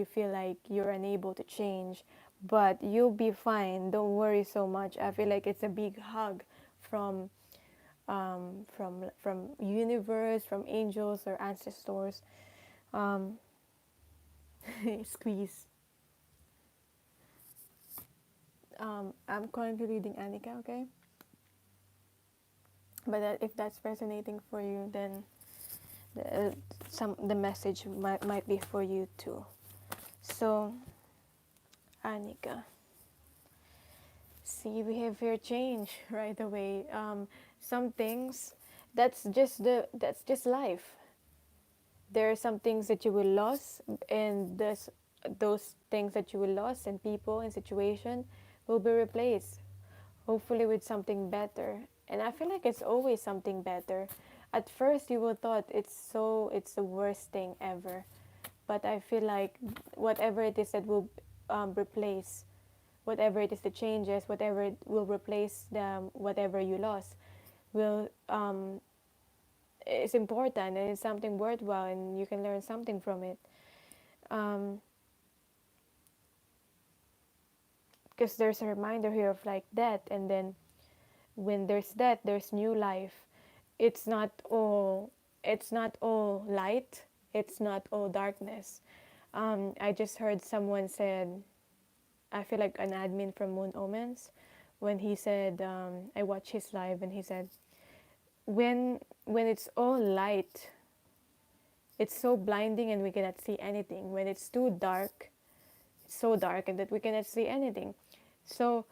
feel like you're unable to change, but you'll be fine. Don't worry so much. I feel like it's a big hug from from universe, from angels or ancestors. Um, squeeze. I'm currently reading Annika, okay? But if that's resonating for you, then the, the message might be for you too. So, Annika, see, we have here change right away. Some things, that's just life. There are some things that you will lose, and those things that you will lose, and people and situation will be replaced, hopefully with something better. And I feel like it's always something better. At first, you will thought it's the worst thing ever, but I feel like whatever it is that will replace, whatever it is the changes, whatever it will replace them, whatever you lost, will is important and it's something worthwhile and you can learn something from it. Um, because there's a reminder here of like death, and then when there's death, there's new life. It's not all. It's not all light. It's not all darkness. I just heard someone said, I feel like an admin from Moon Omens, when he said, I watched his live and he said, when it's all light, it's so blinding and we cannot see anything. When it's too dark, it's so dark and that we cannot see anything. So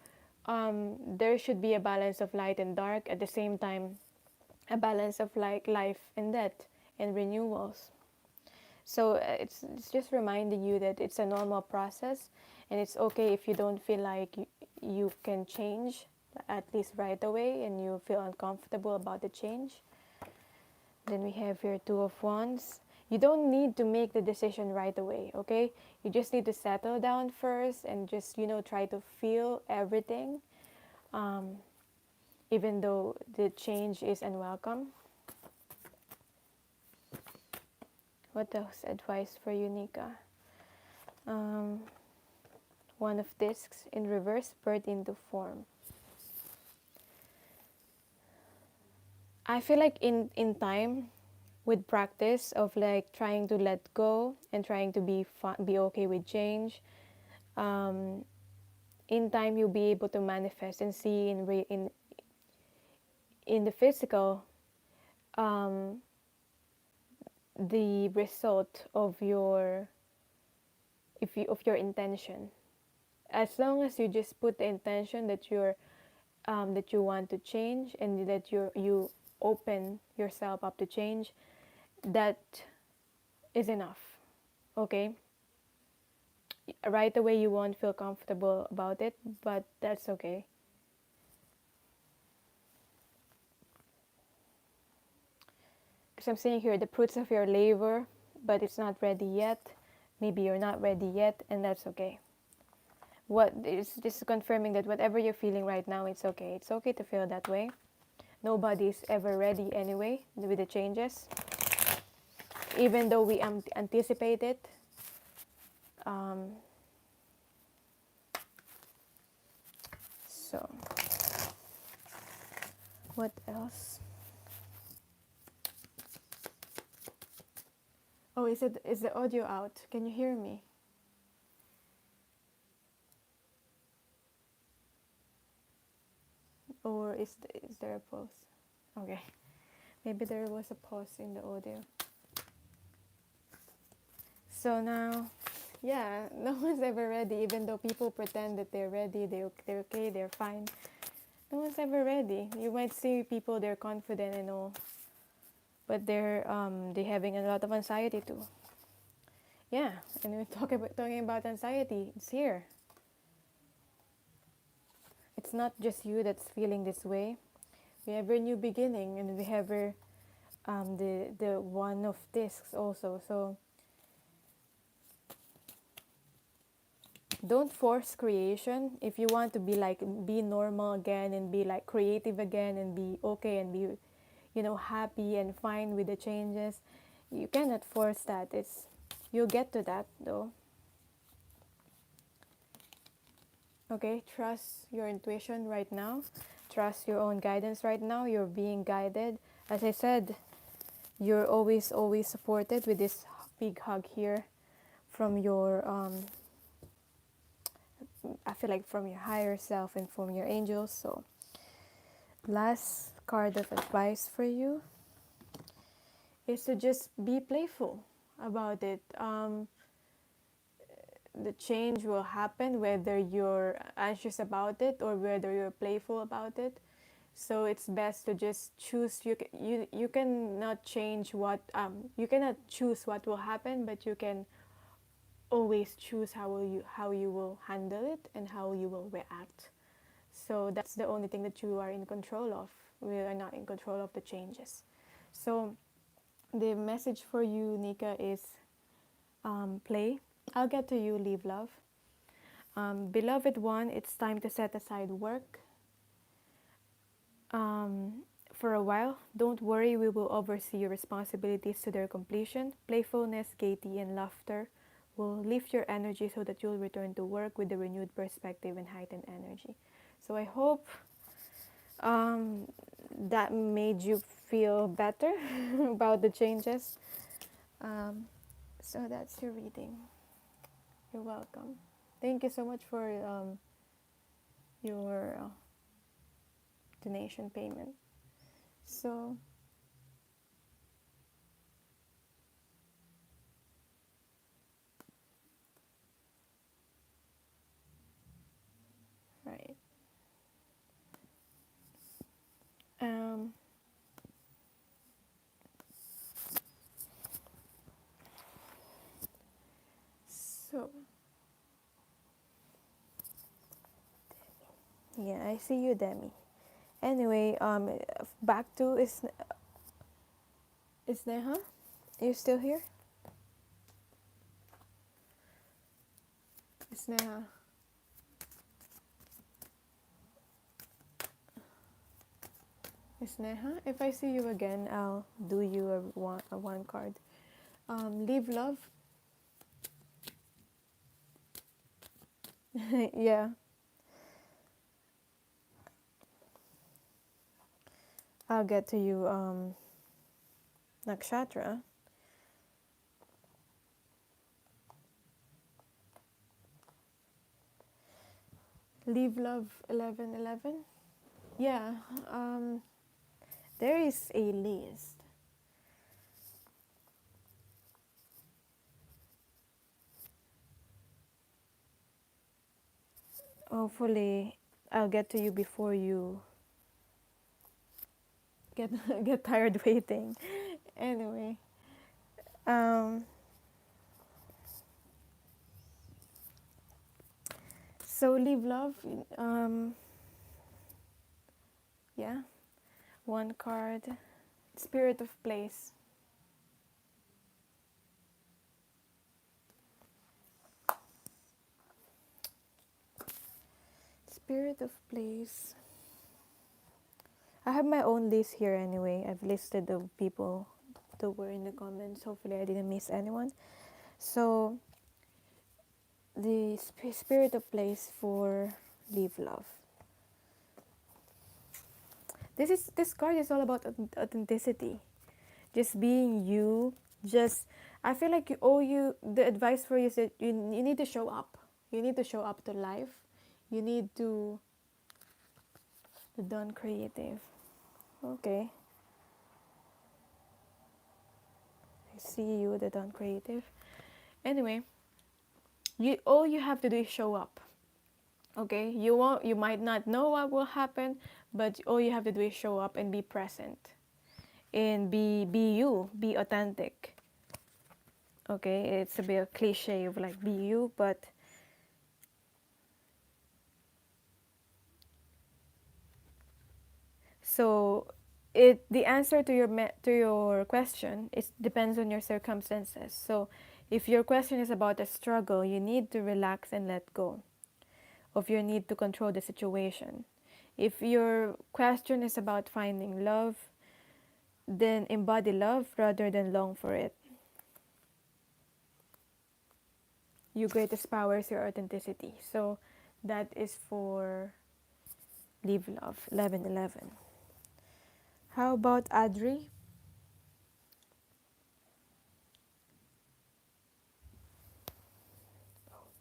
there should be a balance of light and dark, at the same time a balance of like life and death and renewals. So it's just reminding you that it's a normal process, and it's okay if you don't feel like you can change at least right away and you feel uncomfortable about the change. Then we have here Two of Wands. You don't need to make the decision right away, okay? You just need to settle down first and just, try to feel everything, um, even though the change is unwelcome. What else advice for you, Nika? One of discs in reverse, birth into form. I feel like in time, with practice of like trying to let go and trying to be okay with change, um, in time you'll be able to manifest and see in the physical, um, the result of your of your intention. As long as you just put the intention that that you want to change and that you open yourself up to change, that is enough. Okay, right away you won't feel comfortable about it, but that's okay. Because I'm seeing here the fruits of your labor, but it's not ready yet. Maybe you're not ready yet, and that's okay. What is just confirming that whatever you're feeling right now, it's okay. It's okay to feel that way. nobody's ever ready anyway with the changes, even though we anticipate it. Um, so, what else? Oh, is the audio out? Can you hear me? Or is there a pause? Okay, maybe there was a pause in the audio. So now, yeah, no one's ever ready, even though people pretend that they're ready, they're okay, they're fine. No one's ever ready. You might see people, they're confident and all, but they having a lot of anxiety too. Yeah, and we're talking about anxiety. It's here. It's not just you that's feeling this way. We have a new beginning, and we have the one of discs also. So don't force creation. If you want to be normal again and be like creative again and be okay and be, happy and fine with the changes, you cannot force that. You'll get to that though. Okay, trust your intuition right now. Trust your own guidance right now. You're being guided. As I said, you're always supported with this big hug here from your I feel like from your higher self and from your angels. So last card of advice for you is to just be playful about it. The change will happen whether you're anxious about it or whether you're playful about it. So it's best to just choose. You cannot change you cannot choose what will happen, but you can always choose how you will handle it and how you will react. So that's the only thing that you are in control of. We are not in control of the changes. So the message for you, Nika, is play. I'll get to you, leave love. Beloved one, it's time to set aside work for a while. Don't worry, we will oversee your responsibilities to their completion. Playfulness, gaiety, and laughter will lift your energy so that you'll return to work with a renewed perspective and heightened energy. So I hope that made you feel better about the changes. So that's your reading. You're welcome. Thank you so much for your donation payment. So, right. Um, so, yeah, I see you, Demi. Anyway, back to Isneha. Are you still here? Isneha. Isneha. If I see you again, I'll do you a one card. Leave love. Yeah. I'll get to you. Nakshatra. Leave love 1111. Yeah. There is a list. Hopefully, I'll get to you before you get get tired waiting. Anyway, um, so leave love. Yeah, one card. Spirit of place. Spirit of place. I have my own list here anyway. I've listed the people that were in the comments. Hopefully, I didn't miss anyone. So, the spirit of place for live love. This card is all about authenticity. Just being you. Just I feel like the advice for you is that you need to show up. You need to show up to life. You need to the done creative. Okay. I see you, the done creative. Anyway, all you have to do is show up. Okay? You might not know what will happen, but all you have to do is show up and be present. And be you, be authentic. Okay? It's a bit of cliche of like be you, but so the answer to your question is depends on your circumstances. So if your question is about a struggle, you need to relax and let go of your need to control the situation. If your question is about finding love, then embody love rather than long for it. Your greatest power is your authenticity. So that is for Live Love 1111. How about Adri?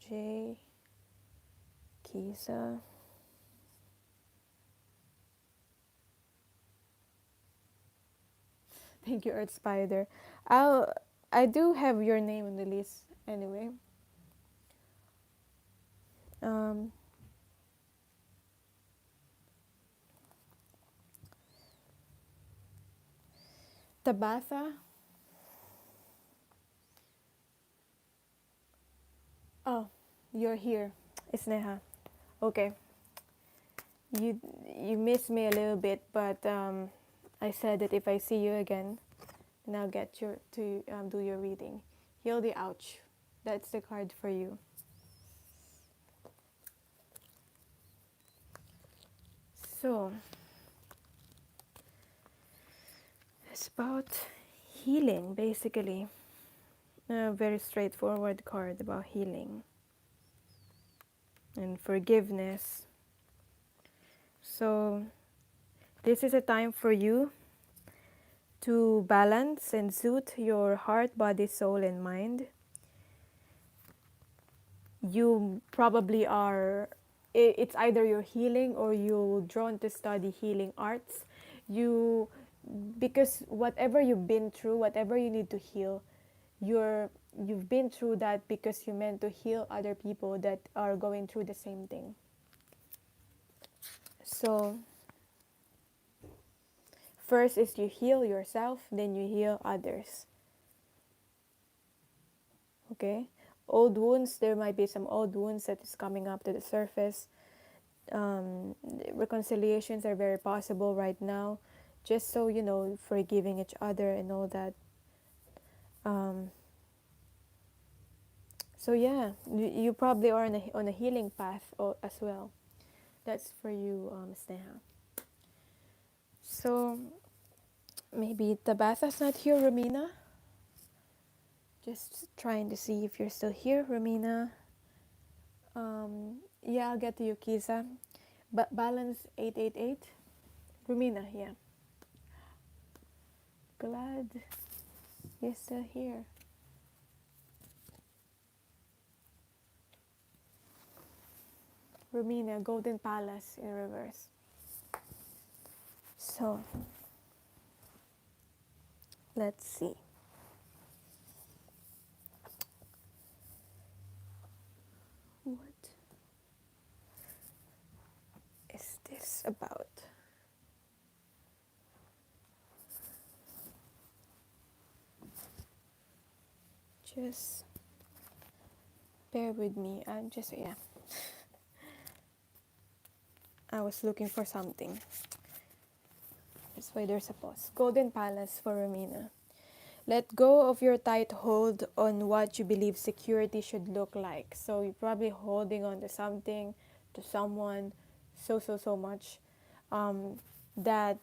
J. Kisa. Thank you, Earth Spider. I do have your name on the list anyway. Um, Tabatha. Oh, you're here. It's Neha. Okay. You missed me a little bit, but I said that if I see you again, then I'll get you to do your reading. Heal the ouch. That's the card for you. So it's about healing, basically. A very straightforward card about healing and forgiveness. So this is a time for you to balance and soothe your heart, body, soul, and mind. You probably are, it's either you're healing or you're drawn to study healing arts. You, because whatever you've been through, whatever you need to heal, you've been through that because you meant to heal other people that are going through the same thing. So first is you heal yourself, then you heal others. Okay? Old wounds, there might be some old wounds that is coming up to the surface. Reconciliations are very possible right now, just so you know, forgiving each other and all that. So yeah, you probably are on a healing path as well. That's for you, Sneha. So maybe Tabatha's not here, Romina. Just trying to see if you're still here, Romina. Yeah, I'll get to you, Kisa. But balance 888. Romina, yeah. Glad you're still here. Romina, Golden Palace in reverse. So, let's see. What is this about? Just bear with me. Yeah. I was looking for something. That's why there's a pause. Golden Palace for Romina. Let go of your tight hold on what you believe security should look like. So you're probably holding on to something, to someone, so much. that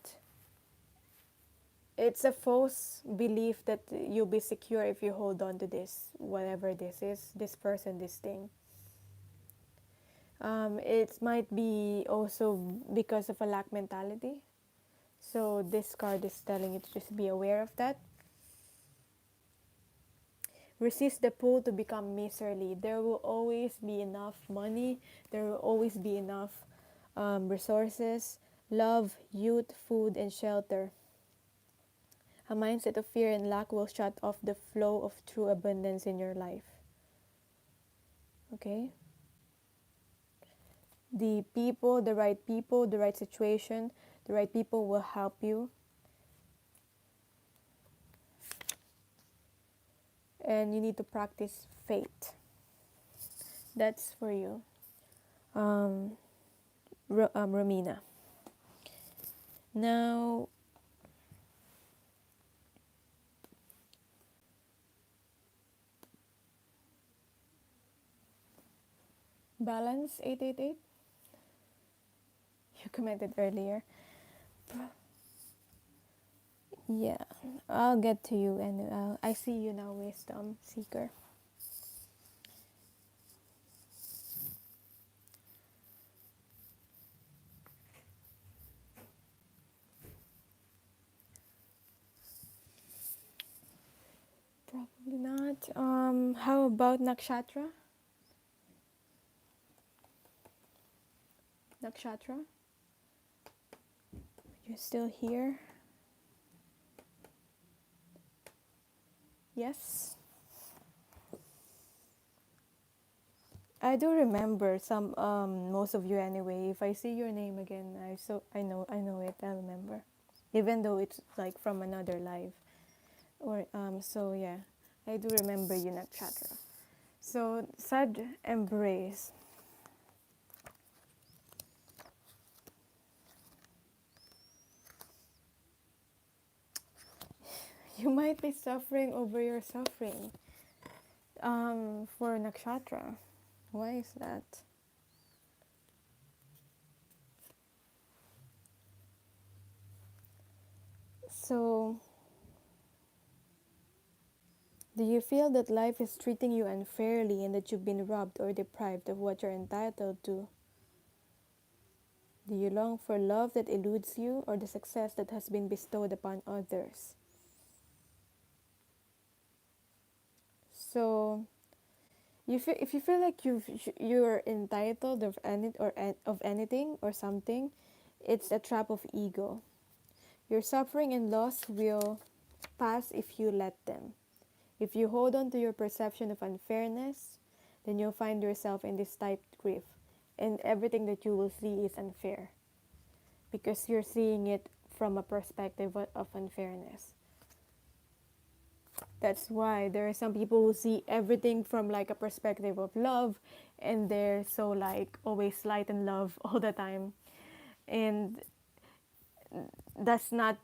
it's a false belief that you'll be secure if you hold on to this, whatever this is, this person, this thing. It might be also because of a lack mentality. So this card is telling you to just be aware of that. Resist the pull to become miserly. There will always be enough money. There will always be enough resources, love, youth, food, and shelter. A mindset of fear and lack will shut off the flow of true abundance in your life. Okay? The people, the right situation, the right people will help you. And you need to practice faith. That's for you. Romina. Now, balance 888. You commented earlier. Yeah, I'll get to you, and I see you now, wisdom seeker. Probably not. How about nakshatra? Nakshatra? You're still here? Yes. I do remember some most of you anyway. If I see your name again, I know it. I remember, even though it's like from another life. Or so yeah, I do remember you, nakshatra. So sad embrace. You might be suffering over your suffering. For nakshatra, why is that? So, do you feel that life is treating you unfairly and that you've been robbed or deprived of what you're entitled to? Do you long for love that eludes you or the success that has been bestowed upon others? So, if you feel like you're entitled of anything or something, it's a trap of ego. Your suffering and loss will pass if you let them. If you hold on to your perception of unfairness, then you'll find yourself in this tight grief, and everything that you will see is unfair because you're seeing it from a perspective of unfairness. That's why there are some people who see everything from like a perspective of love, and they're so like always light and love all the time. And that's not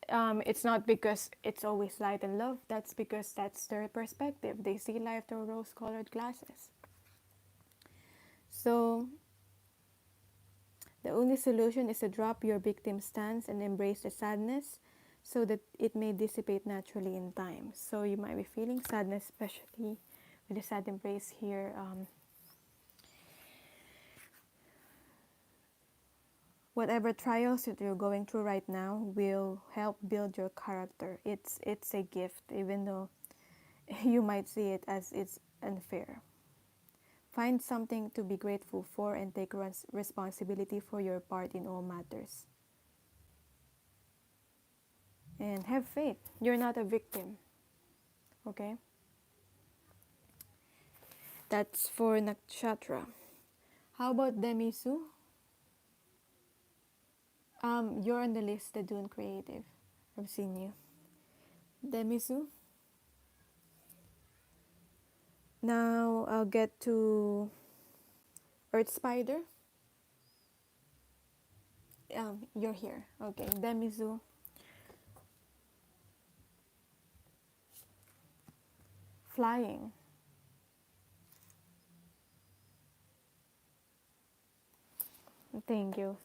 it's not because it's always light and love. That's because that's their perspective. They see life through rose-colored glasses. So the only solution is to drop your victim stance and embrace the sadness so that it may dissipate naturally in time. So you might be feeling sadness, especially with the sad embrace here. Whatever trials that you're going through right now will help build your character. It's a gift, even though you might see it as it's unfair. Find something to be grateful for and take responsibility for your part in all matters. And have faith. You're not a victim. Okay? That's for nakshatra. How about Demisu? You're on the list, the Dune Creative. I've seen you. Demisu. Now I'll get to Earth Spider. You're here. Okay, Demisu. Flying. Thank you.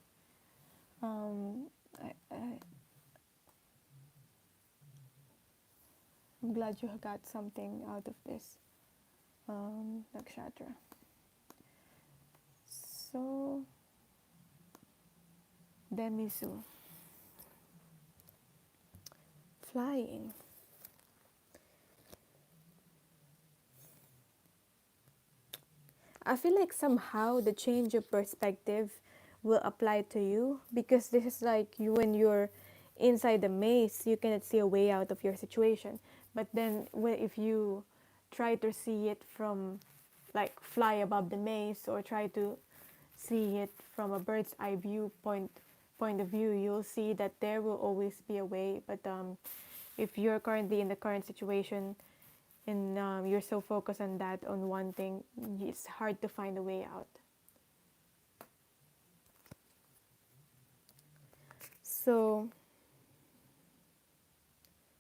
I'm glad you got something out of this, nakshatra. So, Demisu, flying. I feel like somehow the change of perspective will apply to you, because this is like you when you're inside the maze, you cannot see a way out of your situation. But then if you try to see it from, like, fly above the maze, or try to see it from a bird's eye point of view, you'll see that there will always be a way. But if you're currently in the current situation, and you're so focused on that, on one thing, it's hard to find a way out. So,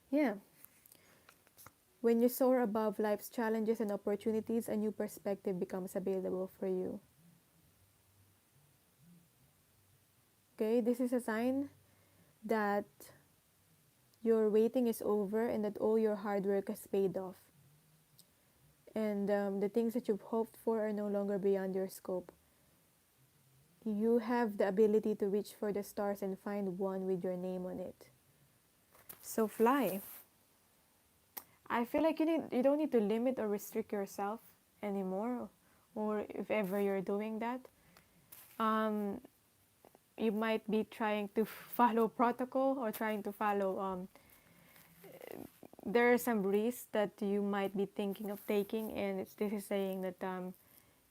yeah, when you soar above life's challenges and opportunities, a new perspective becomes available for you. Okay, this is a sign that your waiting is over and that all your hard work has paid off. And the things that you've hoped for are no longer beyond your scope. You have the ability to reach for the stars and find one with your name on it. So fly. I feel like you don't need to limit or restrict yourself anymore, or if ever you're doing that. Um, you might be trying to follow protocol, or trying to follow. There are some risks that you might be thinking of taking, and this is saying that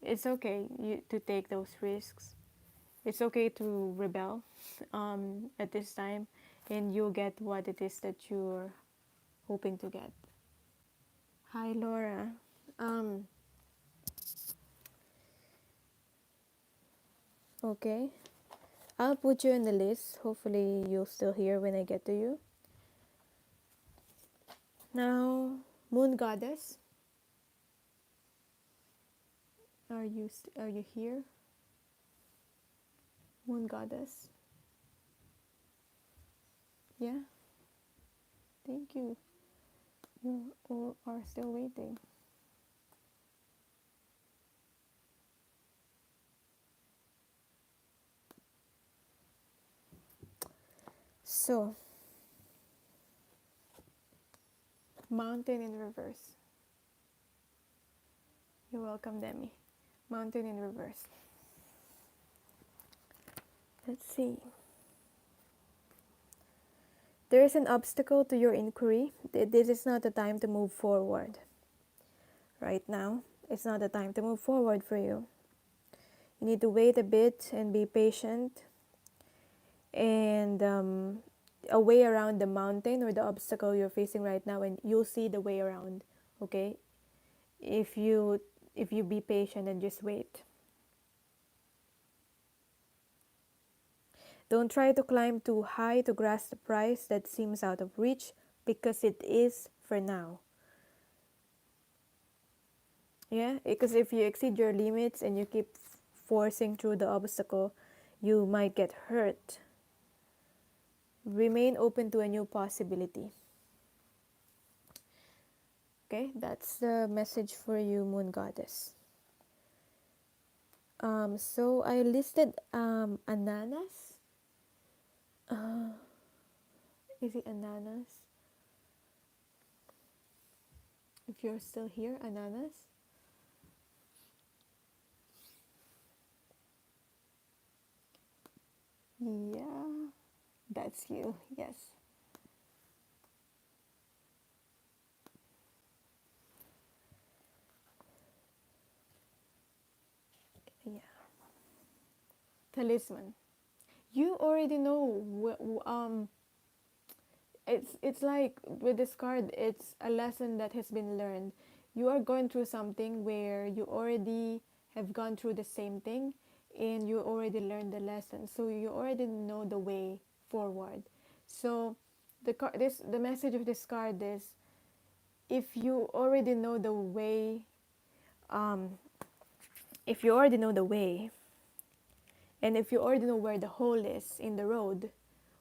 it's okay to take those risks. It's okay to rebel at this time, and you'll get what it is that you're hoping to get. Hi, Laura. Um, okay. I'll put you in the list. Hopefully, you'll still hear when I get to you. Now, Moon Goddess, are you here? Moon Goddess. Yeah. Thank you. You all are still waiting. So, Mountain in reverse. You're welcome, Demi. Mountain in reverse. Let's see. There is an obstacle to your inquiry. This is not the time to move forward. Right now, it's not the time to move forward for you. You need to wait a bit and be patient, and a way around the mountain or the obstacle you're facing right now, and you'll see the way around. Okay, if you be patient and just wait. Don't try to climb too high to grasp the prize that seems out of reach, because it is for now. Yeah, because if you exceed your limits and you keep forcing through the obstacle, you might get hurt. Remain open to a new possibility. Okay, that's the message for you, Moon Goddess. So I listed ananas. Is it ananas? If you're still here, ananas. Yeah, that's you. Yes. Yeah. Talisman. You already know. It's like with this card, it's a lesson that has been learned. You are going through something where you already have gone through the same thing, and you already learned the lesson, so you already know the way forward. So the message of this card is, if you already know the way, um, if you already know the way, and if you already know where the hole is in the road,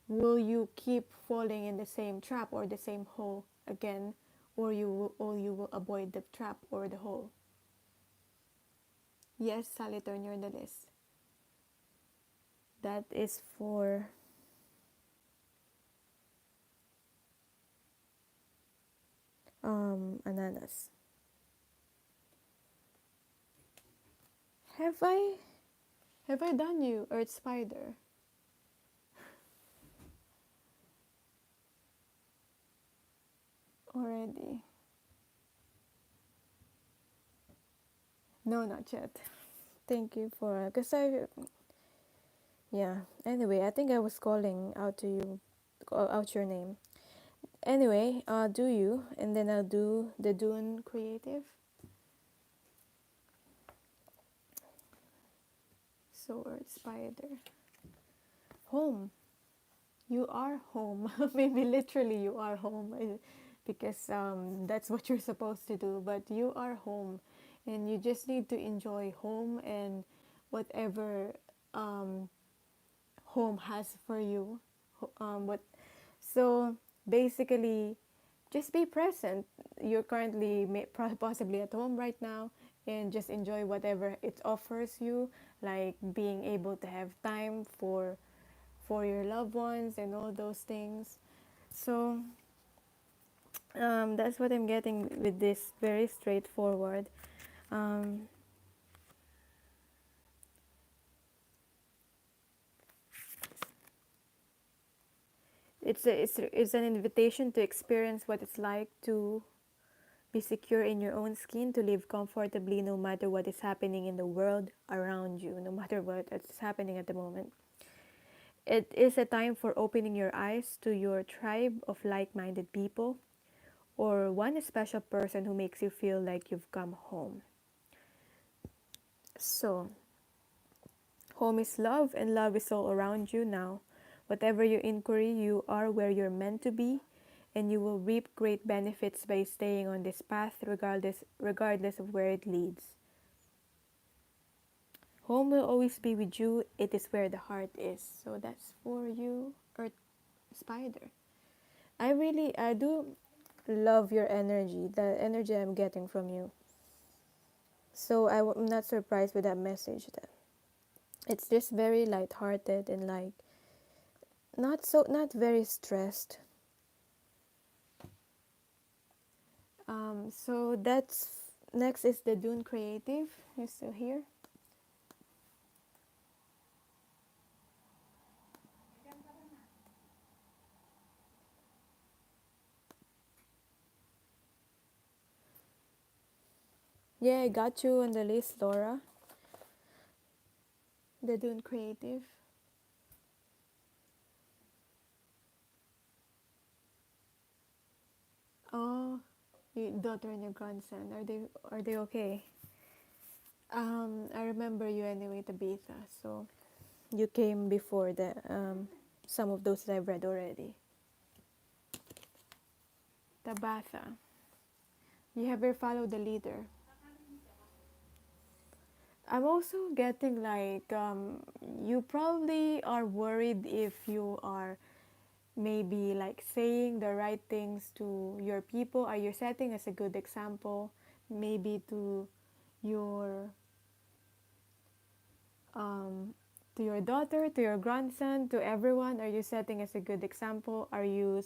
will you keep falling in the same trap or the same hole again, or you will avoid the trap or the hole? Yes, Sally Turn, you're on the list. That is for Ananas. Have I done you Earth Spider already? No, not yet. Thank you for, because yeah. Anyway, I think I was calling out to you, call out your name. Anyway, do you, and then I'll do the Dune Creative. So Earth Spider. Home. You are home. Maybe literally you are home, because that's what you're supposed to do. But you are home, and you just need to enjoy home and whatever um, home has for you. What so basically, just be present. You're currently possibly at home right now, and just enjoy whatever it offers you, like being able to have time for your loved ones and all those things. So that's what I'm getting with this, very straightforward. Um, it's an invitation to experience what it's like to be secure in your own skin, to live comfortably no matter what is happening in the world around you, no matter what is happening at the moment. It is a time for opening your eyes to your tribe of like minded people, or one special person who makes you feel like you've come home. So, home is love, and love is all around you now. Whatever your inquiry, you are where you're meant to be, and you will reap great benefits by staying on this path regardless of where it leads. Home will always be with you. It is where the heart is. So that's for you, Earth Spider. I do love your energy, the energy I'm getting from you. So I'm not surprised with that message. That it's just very light-hearted and like not very stressed. So that's next is the Dune Creative. You still here? Yeah, I got you on the list, Laura. The Dune Creative. Oh, your daughter and your grandson, are they okay? I remember you anyway, Tabitha. So you came before the some of those that I've read already. Tabatha, you have ever followed the leader? I'm also getting like you probably are worried if you are maybe like saying the right things to your people. Are you setting as a good example, maybe your um, to your daughter, to your grandson, to everyone? Are you setting as a good example? Are you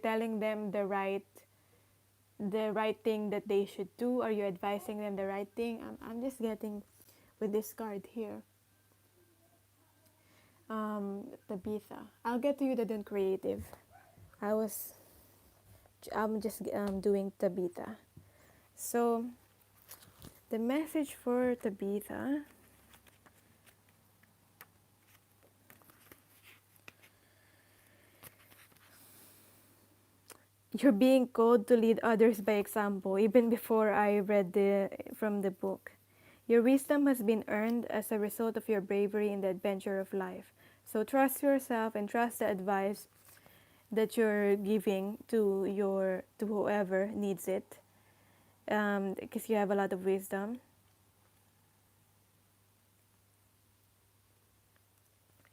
telling them the right thing that they should do? Are you advising them the right thing? I'm just getting with this card here. Tabitha, I'll get to you the Dun Creative. I was, I'm just doing Tabitha. So the message for Tabitha, you're being called to lead others by example, even before I read from the book. Your wisdom has been earned as a result of your bravery in the adventure of life. So trust yourself and trust the advice that you're giving to whoever needs it, because you have a lot of wisdom.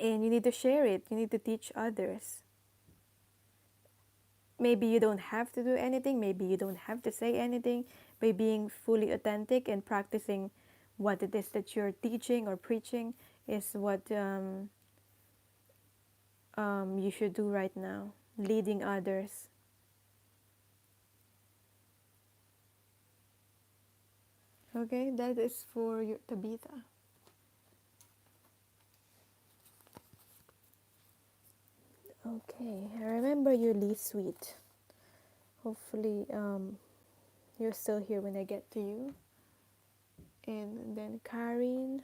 and you need to share it. You need to teach others. Maybe you don't have to do anything, maybe you don't have to say anything. By being fully authentic and practicing what it is that you're teaching or preaching is what you should do right now, leading others. Okay, that is for your Tabitha. Okay, remember your least sweet. Hopefully, you're still here when I get to you. And then Karin.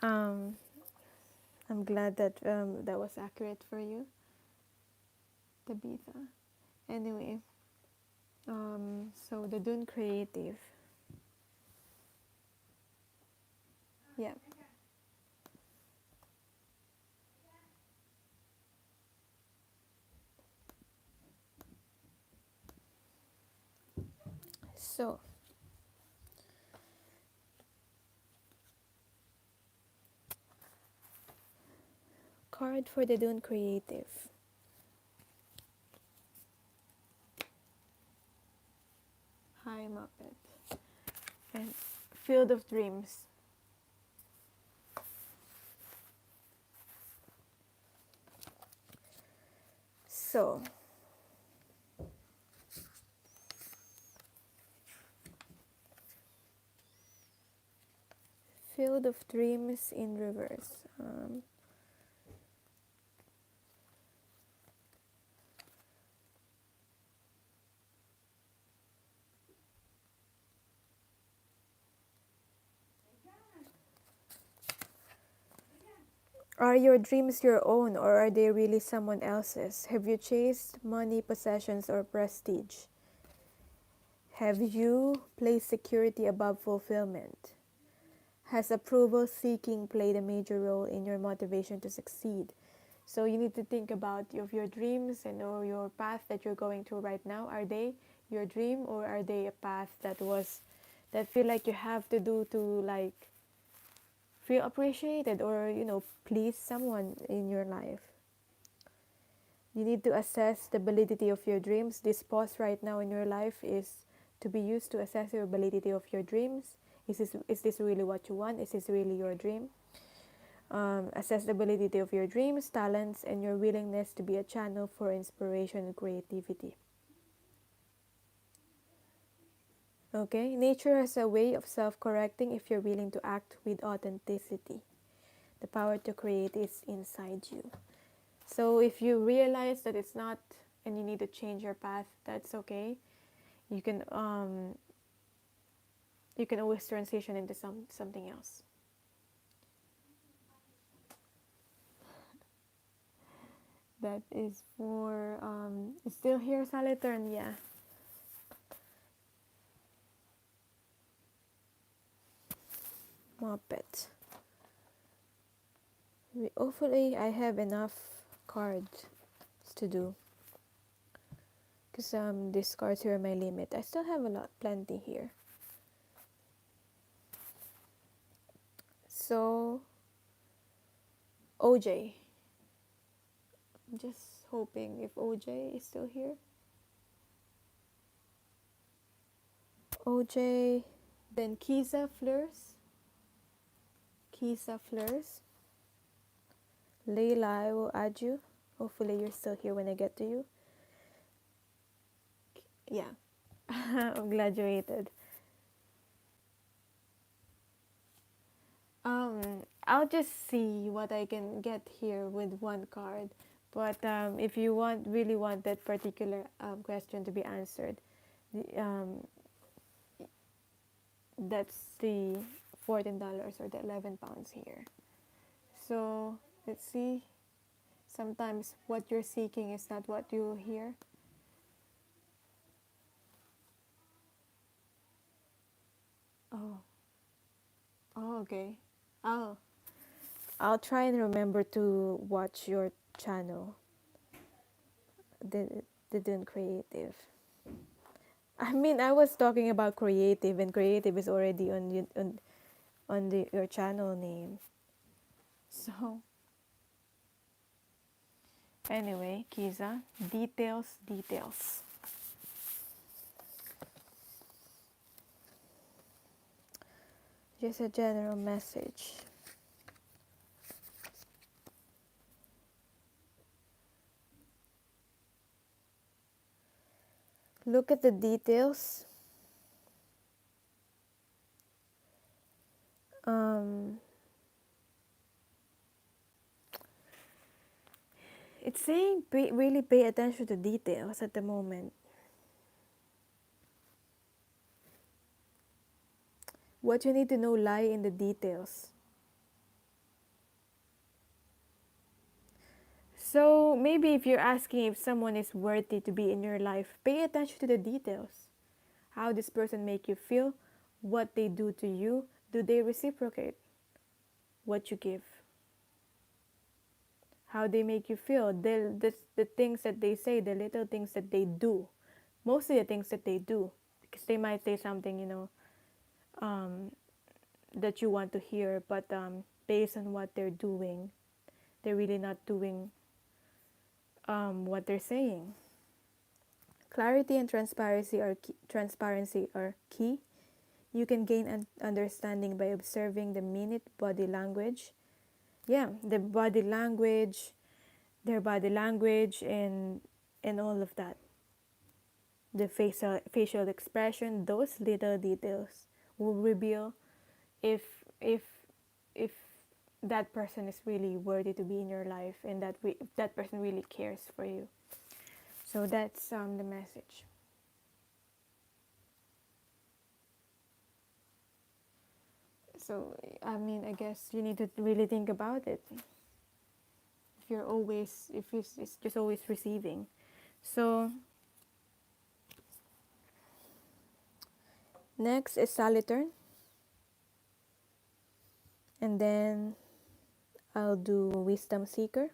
um, I'm glad that that was accurate for you, Tabitha. Anyway, so the Dune Creative. Yeah. So, card for the Dune Creative. Hi, Muppet. And Field of Dreams. So, Field of Dreams in reverse. Are your dreams your own, or are they really someone else's? Have you chased money, possessions, or prestige? Have you placed security above fulfillment? Has approval seeking played a major role in your motivation to succeed? So you need to think about your dreams and or your path that you're going through right now. Are they your dream, or are they a path that feel like you have to do to like feel appreciated, or please someone in your life? You need to assess the validity of your dreams. This pause right now in your life is to be used to assess your validity of your dreams. Is this really what you want? Is this really your dream? Assess the validity of your dreams, talents, and your willingness to be a channel for inspiration and creativity. Okay, nature has a way of self-correcting if you're willing to act with authenticity. The power to create is inside you. So if you realize that it's not, and you need to change your path, that's okay. You can always transition into something else. That is for still here, Saturn, yeah. Muppet. Hopefully I have enough cards to do, because these cards here are my limit. I still have plenty here. So OJ, I'm just hoping if OJ is still here. OJ, then Kisa Fleurs. Kisa Fleurs. Layla, I will add you. Hopefully you're still here when I get to you. Yeah. I'm glad you waited. I'll just see what I can get here with one card. But if you really want that particular question to be answered, that's the $14 or the £11 here. So let's see. Sometimes what you're seeking is not what you hear. Oh, okay. I'll I'll try and remember to watch your channel, the Dune Creative. I mean, I was talking about creative, and creative is already on your channel name. So anyway, Kiza, details, details. Just a general message. Look at the details. Um, it's saying really pay attention to details at the moment. What you need to know lie in the details. So maybe if you're asking if someone is worthy to be in your life, pay attention to the details. How this person make you feel, what they do to you, do they reciprocate what you give? How they make you feel, the things that they say, the little things that they do, mostly the things that they do, because they might say something, um, that you want to hear, but based on what they're doing, they're really not doing what they're saying. Clarity and transparency are key. You can gain an understanding by observing the minute body language. Yeah, the body language, their body language, and all of that. The facial expression, those little details will reveal if if if that person is really worthy to be in your life, and that person really cares for you. So that's the message. So I mean, I guess you need to really think about it. If it's just always receiving. So next is Saturn, and then I'll do Wisdom Seeker.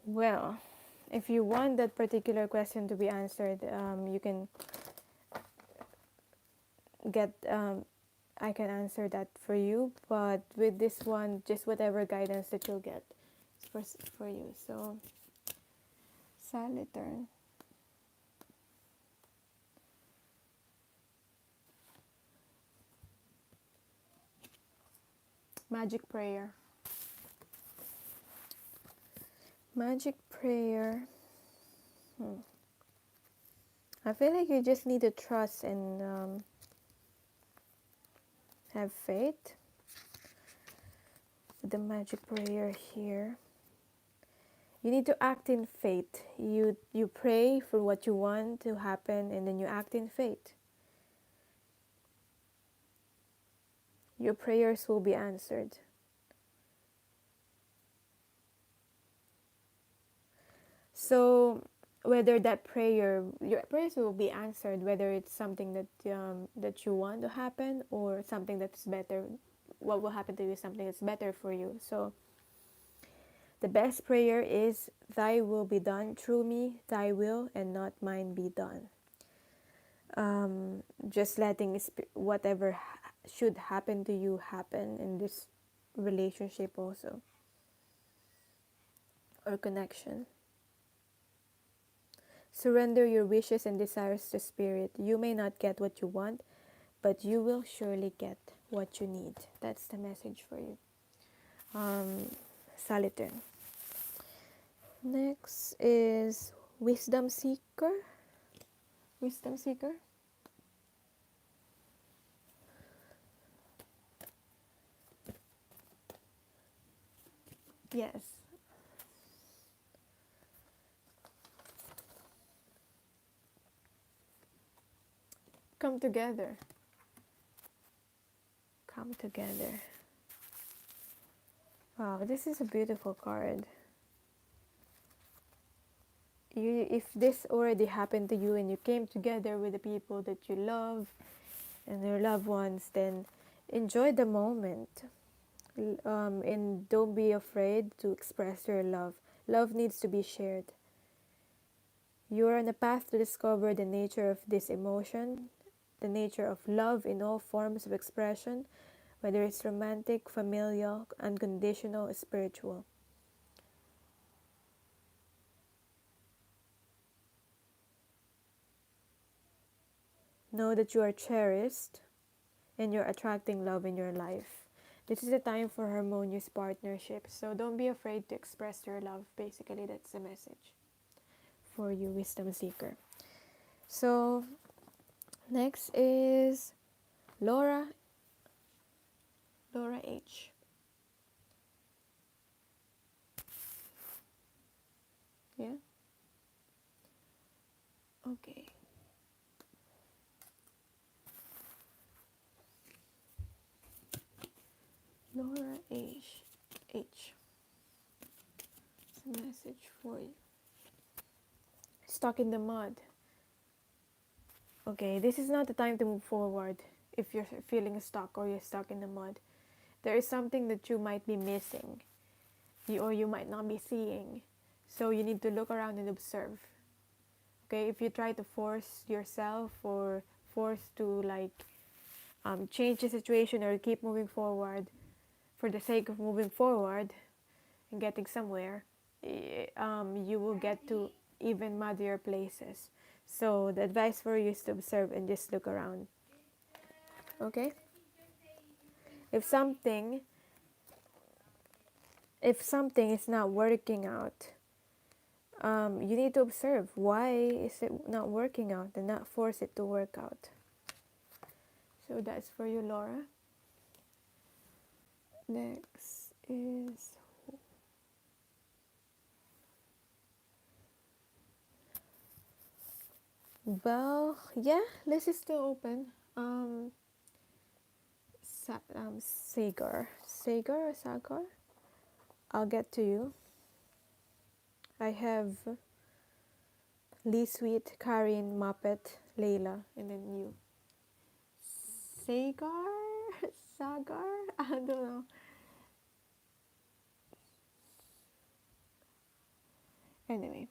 Well, if you want that particular question to be answered, you can get. I can answer that for you, but with this one, just whatever guidance that you'll get for you. So, Saturn. Magic prayer. Magic prayer. I feel like you just need to trust and have faith. The magic prayer here. You need to act in faith. You pray for what you want to happen, and then you act in faith. Your prayers will be answered. So whether that prayer, your prayers will be answered, whether it's something that you want to happen, or something that's better. What will happen to you is something that's better for you. So the best prayer is, Thy will be done through me, Thy will and not mine be done. Just letting whatever should happen to you happen in this relationship also, or connection. Surrender your wishes and desires to Spirit. You may not get what you want, but you will surely get what you need. That's the message for you. Saturn. Next is Wisdom Seeker. Wisdom Seeker. Yes. Come together. Come together. Wow, this is a beautiful card. If this already happened to you and you came together with the people that you love and your loved ones, then enjoy the moment. And don't be afraid to express your love. Love needs to be shared. You are on a path to discover the nature of this emotion, the nature of love in all forms of expression, whether it's romantic, familial, unconditional, spiritual. Know that you are cherished and you're attracting love in your life. This is the time for harmonious partnerships, so don't be afraid to express your love. Basically, that's the message for you, wisdom seeker. So, next is Laura. Laura H. Yeah? Okay. Laura H. H. It's a message for you. Stuck in the mud. Okay, this is not the time to move forward if you're feeling stuck or you're stuck in the mud. There is something that you might be missing, or you might not be seeing. So you need to look around and observe. Okay, if you try to force yourself or force to change the situation or keep moving forward for the sake of moving forward and getting somewhere, you will get to even muddier places. So the advice for you is to observe and just look around. Okay? If something if something is not working out, you need to observe why is it not working out and not force it to work out. So that's for you, Laura. Next is list is still open. Sagar or Sagar. I'll get to you. I have Lee Sweet, Karin, Muppet, Layla, and then you. Sagar? Sagar? I don't know. Anyway.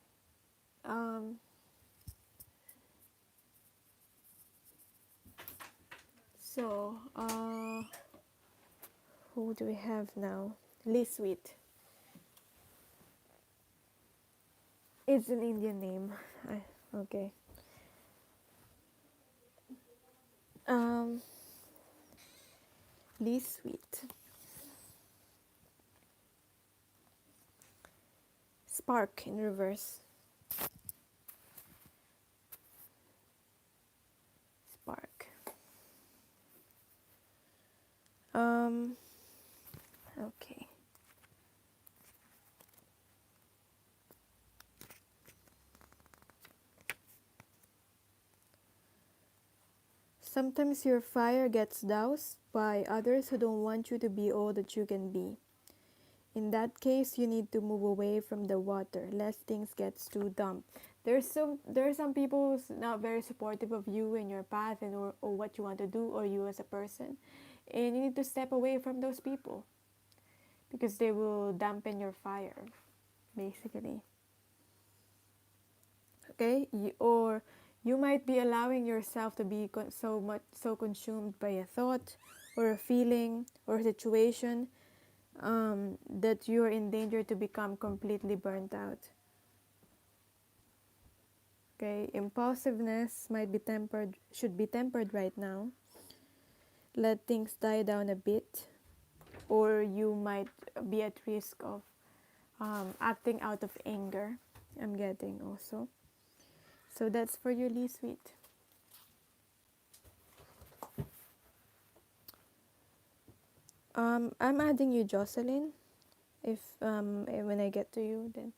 So, who do we have now? Lee Sweet. It's an Indian name. Okay. Lee Sweet. Spark in reverse. Spark. Okay. Sometimes your fire gets doused by others who don't want you to be all that you can be. In that case, you need to move away from the water, lest things get too damp. There are some people who's not very supportive of you and your path and or what you want to do or you as a person. And you need to step away from those people because they will dampen your fire, basically. Okay? Or you might be allowing yourself to be so consumed by a thought or a feeling or a situation that you are in danger to become completely burnt out. Okay, impulsiveness should be tempered right now. Let things die down a bit, or you might be at risk of acting out of anger. I'm getting also. So that's for you, Lee Sweet. I'm adding you, Jocelyn. If when I get to you, then.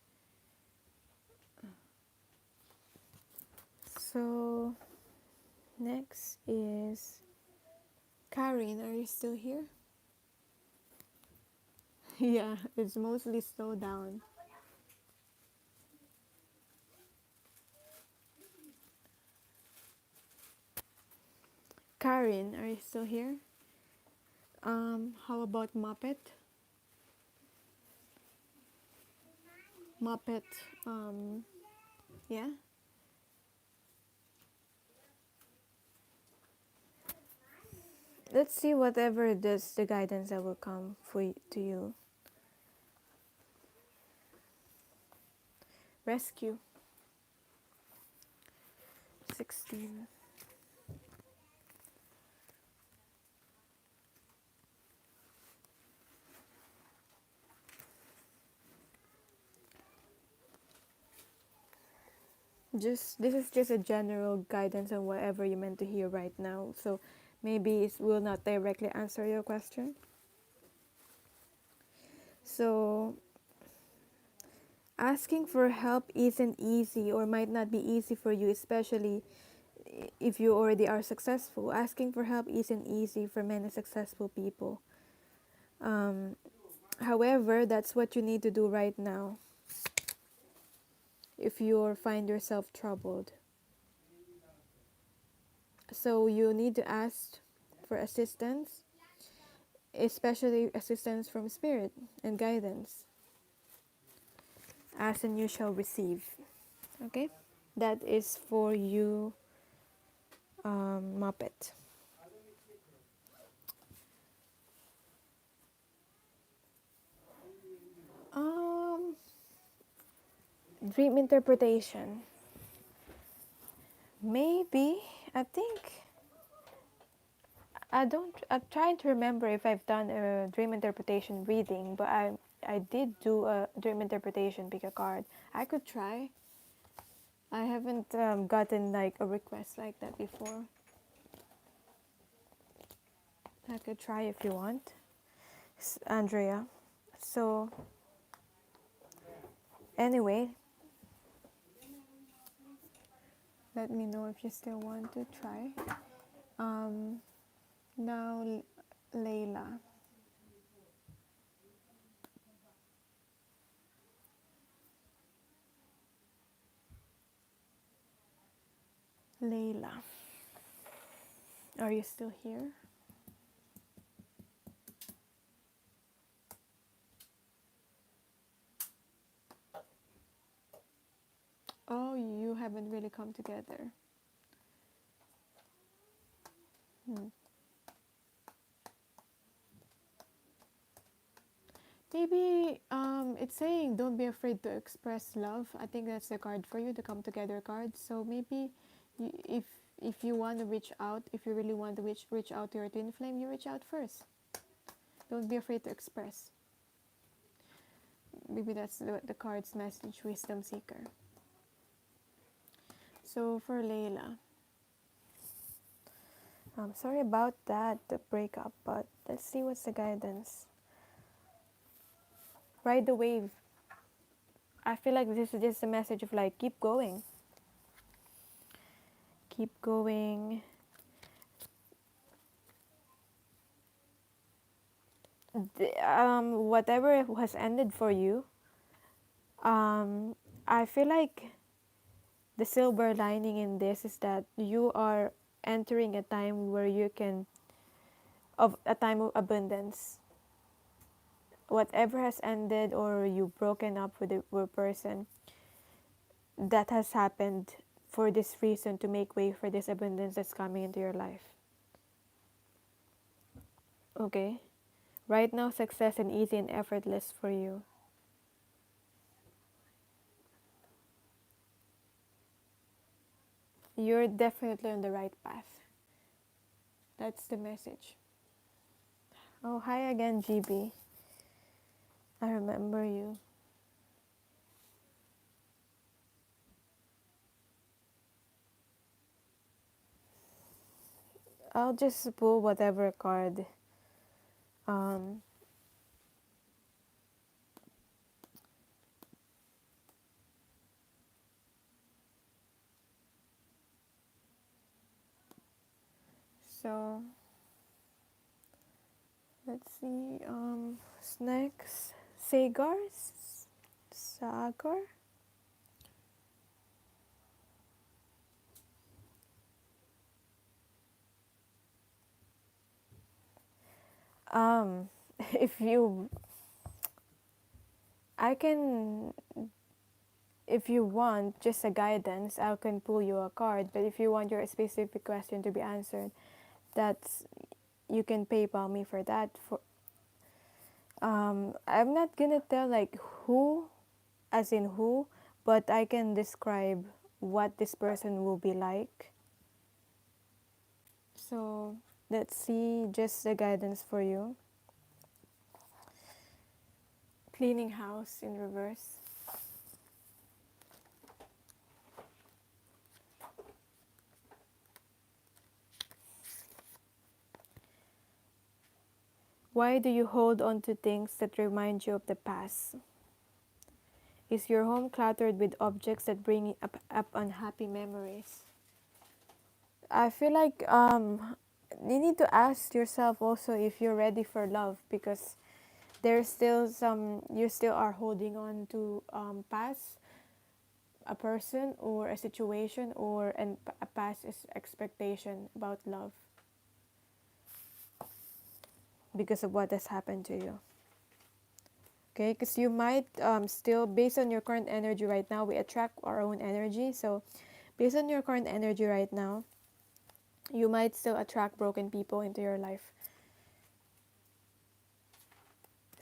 So next is Karin. Are you still here? Yeah, it's mostly slowed down. Karin, are you still here? How about Muppet? Muppet. Yeah. Let's see whatever it is, the guidance that will come to you. Rescue. 16. Just this is just a general guidance on whatever you meant to hear right now. So maybe it will not directly answer your question. So asking for help isn't easy or might not be easy for you, especially if you already are successful. Asking for help isn't easy for many successful people. Um, However, that's what you need to do right now if you find yourself troubled. So you need to ask for assistance, especially assistance from spirit and guidance. Ask and you shall receive. Okay? That is for you, Muppet. Um, Dream interpretation. Maybe, I think, I'm trying to remember if I've done a dream interpretation reading, but I did do a dream interpretation, pick a card. I could try. I haven't gotten like a request like that before. I could try if you want, Andrea. So, anyway, let me know if you still want to try. Um, Now, Layla. Layla, are you still here? Oh, you haven't really come together. Hmm. Maybe it's saying don't be afraid to express love. I think that's the card for you, the come together card. So maybe you, if you want to reach out, if you really want to reach out to your twin flame, you reach out first. Don't be afraid to express. Maybe that's the card's message, wisdom seeker. So for Layla, I'm sorry about that, the breakup, but let's see what's the guidance. Ride the wave. I feel like this is just a message of like, keep going. Keep going. Whatever has ended for you, I feel like the silver lining in this is that you are entering a time where you can, of a time of abundance. Whatever has ended or you've broken up with a person, that has happened for this reason, to make way for this abundance that's coming into your life. Okay? Right now, success and easy and effortless for you. You're definitely on the right path. That's the message. Oh, hi again, GB. I remember you. I'll just pull whatever card. Um, so, let's see. Snacks. Sagars? Sagar? Um, if you, I can if you want just a guidance, I can pull you a card. But if you want your specific question to be answered, that's you can PayPal me for that. For I'm not gonna tell like who, as in who, but I can describe what this person will be like. So let's see, just the guidance for you. Cleaning house in reverse. Why do you hold on to things that remind you of the past? Is your home cluttered with objects that bring up unhappy memories? I feel like you need to ask yourself also if you're ready for love, because there's still some, you still are holding on to past, a person or a situation or a past expectation about love because of what has happened to you. Okay, because you might still, based on your current energy right now, we attract our own energy. So based on your current energy right now, you might still attract broken people into your life.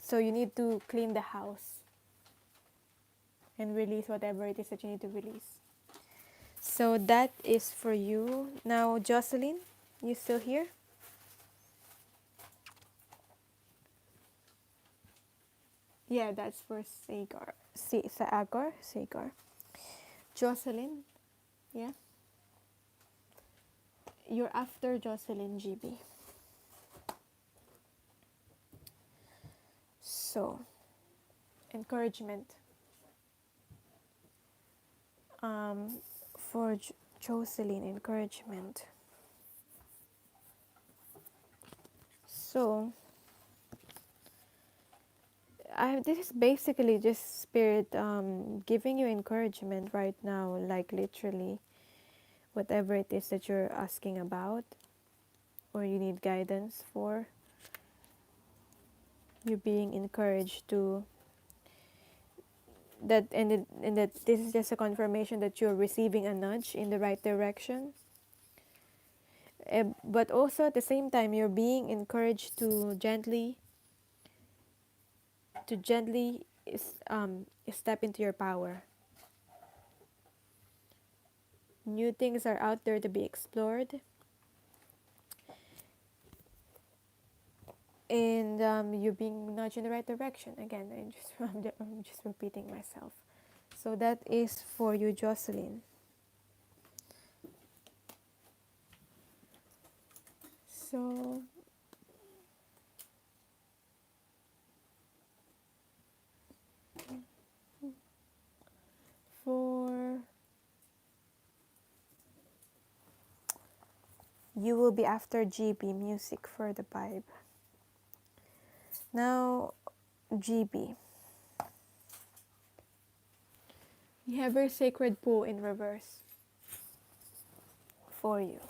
So you need to clean the house and release whatever it is that you need to release. So that is for you. Now, Jocelyn, you still here? Yeah, that's for Sagar. Sagar. Jocelyn, yeah? You're after Jocelyn, GB. So, encouragement. For Jocelyn, encouragement. So, this is basically just spirit giving you encouragement right now, like literally whatever it is that you're asking about or you need guidance for. You're being encouraged to that, and that this is just a confirmation that you're receiving a nudge in the right direction. But also at the same time, you're being encouraged to gently step into your power. New things are out there to be explored, and you're being nudged in the right direction. Again, I'm just repeating myself. So that is for you, Jocelyn. So for you will be after GB, music for the vibe. Now, GB. You have your sacred pool in reverse for you.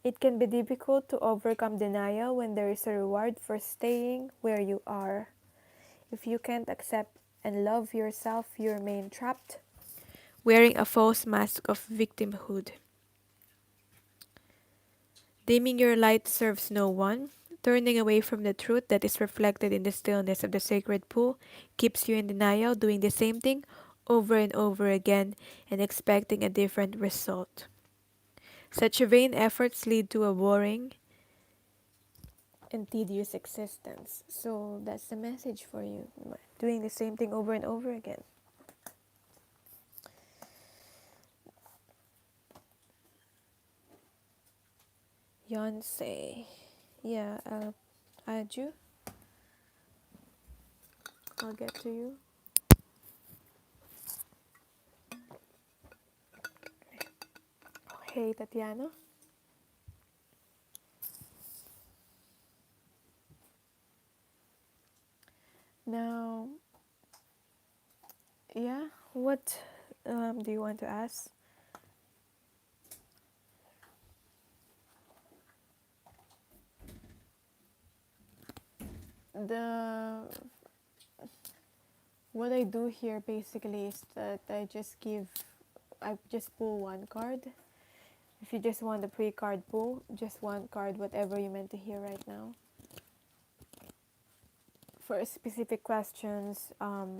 It can be difficult to overcome denial when there is a reward for staying where you are. If you can't accept and love yourself, you remain trapped, wearing a false mask of victimhood. Dimming your light serves no one. Turning away from the truth that is reflected in the stillness of the sacred pool keeps you in denial, doing the same thing over and over again and expecting a different result. Such vain efforts lead to a boring and tedious existence. So that's the message for you. Doing the same thing over and over again. Yonsei. Yeah, I'll add you. I'll get to you. Hey, Tatiana. Now, yeah, what do you want to ask? the what I do here basically is that I just pull one card. If you just want the pre-card pull, just one card, whatever you meant to hear right now. For specific questions, $14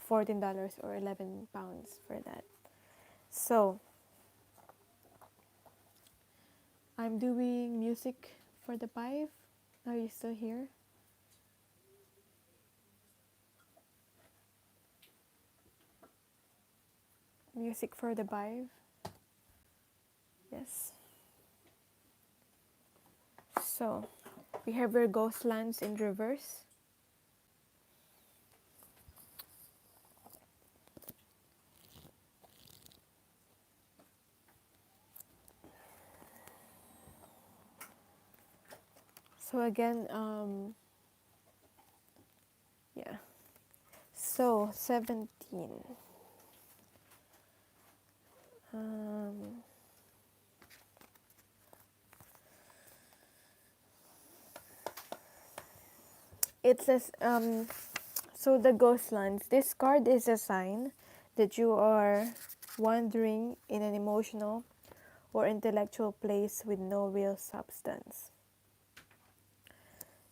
or £11 for that. So, I'm doing music for the 5. Are you still here? Music for the 5. Yes. So, we have our ghost lands in reverse. So again, yeah. So 17. It says, so the ghost lands. This card is a sign that you are wandering in an emotional or intellectual place with no real substance.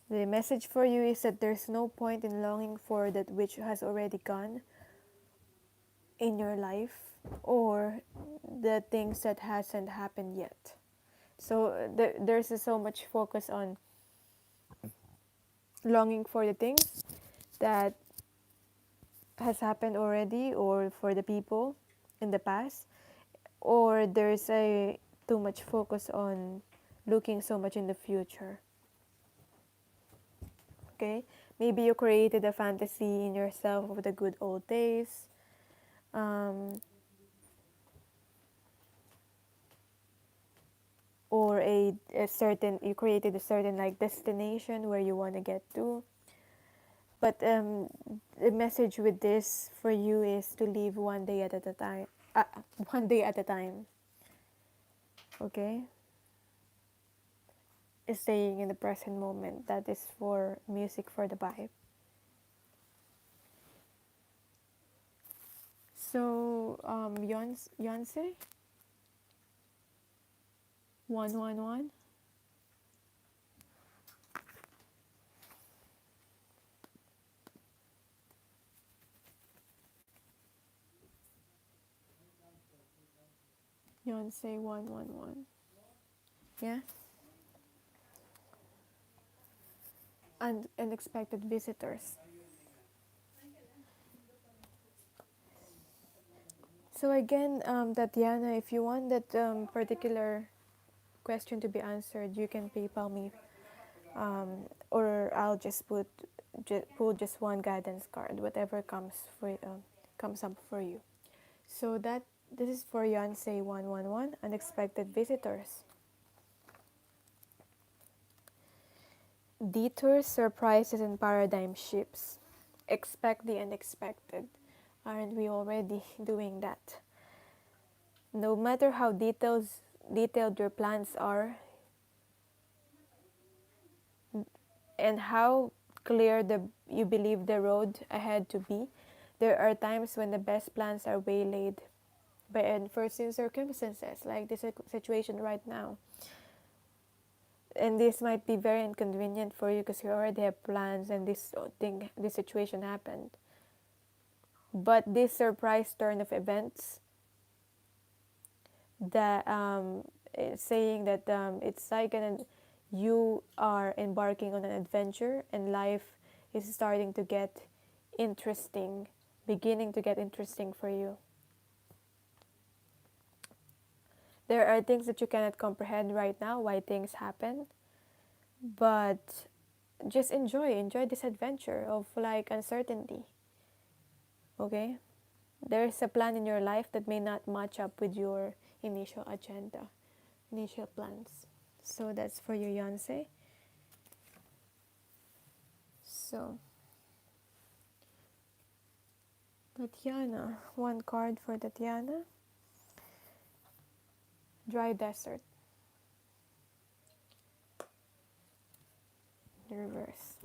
The message for you is that there's no point in longing for that which has already gone in your life or the things that hasn't happened yet. So there's so much focus on longing for the things that has happened already or for the people in the past, or there's a too much focus on looking so much in the future. Okay, maybe you created a fantasy in yourself of the good old days, or a certain, you created a certain like destination where you want to get to. But the message with this for you is to live one day at a time. One day at a time. Okay? Staying in the present moment. That is for music for the vibe. So, Yonce? 111? Yonce 111. Yeah? Unexpected visitors. So again, Tatiana, if you want that particular question to be answered, you can PayPal me, or I'll just pull just one guidance card, whatever comes up for you. So this is for Yonsei 111, unexpected visitors. Detours, surprises, and paradigm shifts. Expect the unexpected. Aren't we already doing that? No matter how detailed your plans are, and how clear you believe the road ahead to be, there are times when the best plans are waylaid by unforeseen circumstances, like this situation right now. And this might be very inconvenient for you because you already have plans and this situation happened. But this surprise turn of events, that is saying that it's like you are embarking on an adventure and life is starting to get interesting, beginning to get interesting for you. There are things that you cannot comprehend right now why things happen, but just enjoy this adventure of like uncertainty. Okay, there's a plan in your life that may not match up with your initial agenda, initial plans. So that's for you, Yonsei. So Tatiana, one card for Tatiana. Dry desert. The reverse.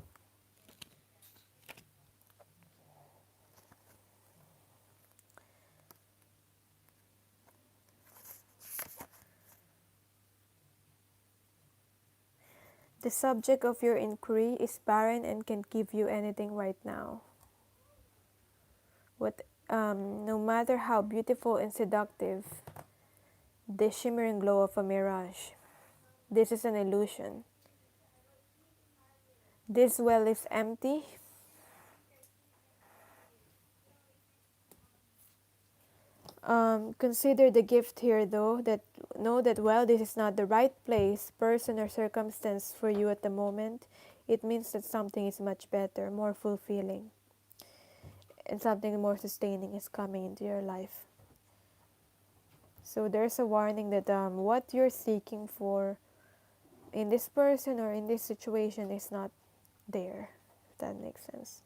The subject of your inquiry is barren and can give you anything right now. No matter how beautiful and seductive the shimmering glow of a mirage, this is an illusion. This well is empty. Consider the gift here, though, that know that while this is not the right place, person, or circumstance for you at the moment, it means that something is much better, more fulfilling, and something more sustaining is coming into your life. So there's a warning that what you're seeking for in this person or in this situation is not there, if that makes sense.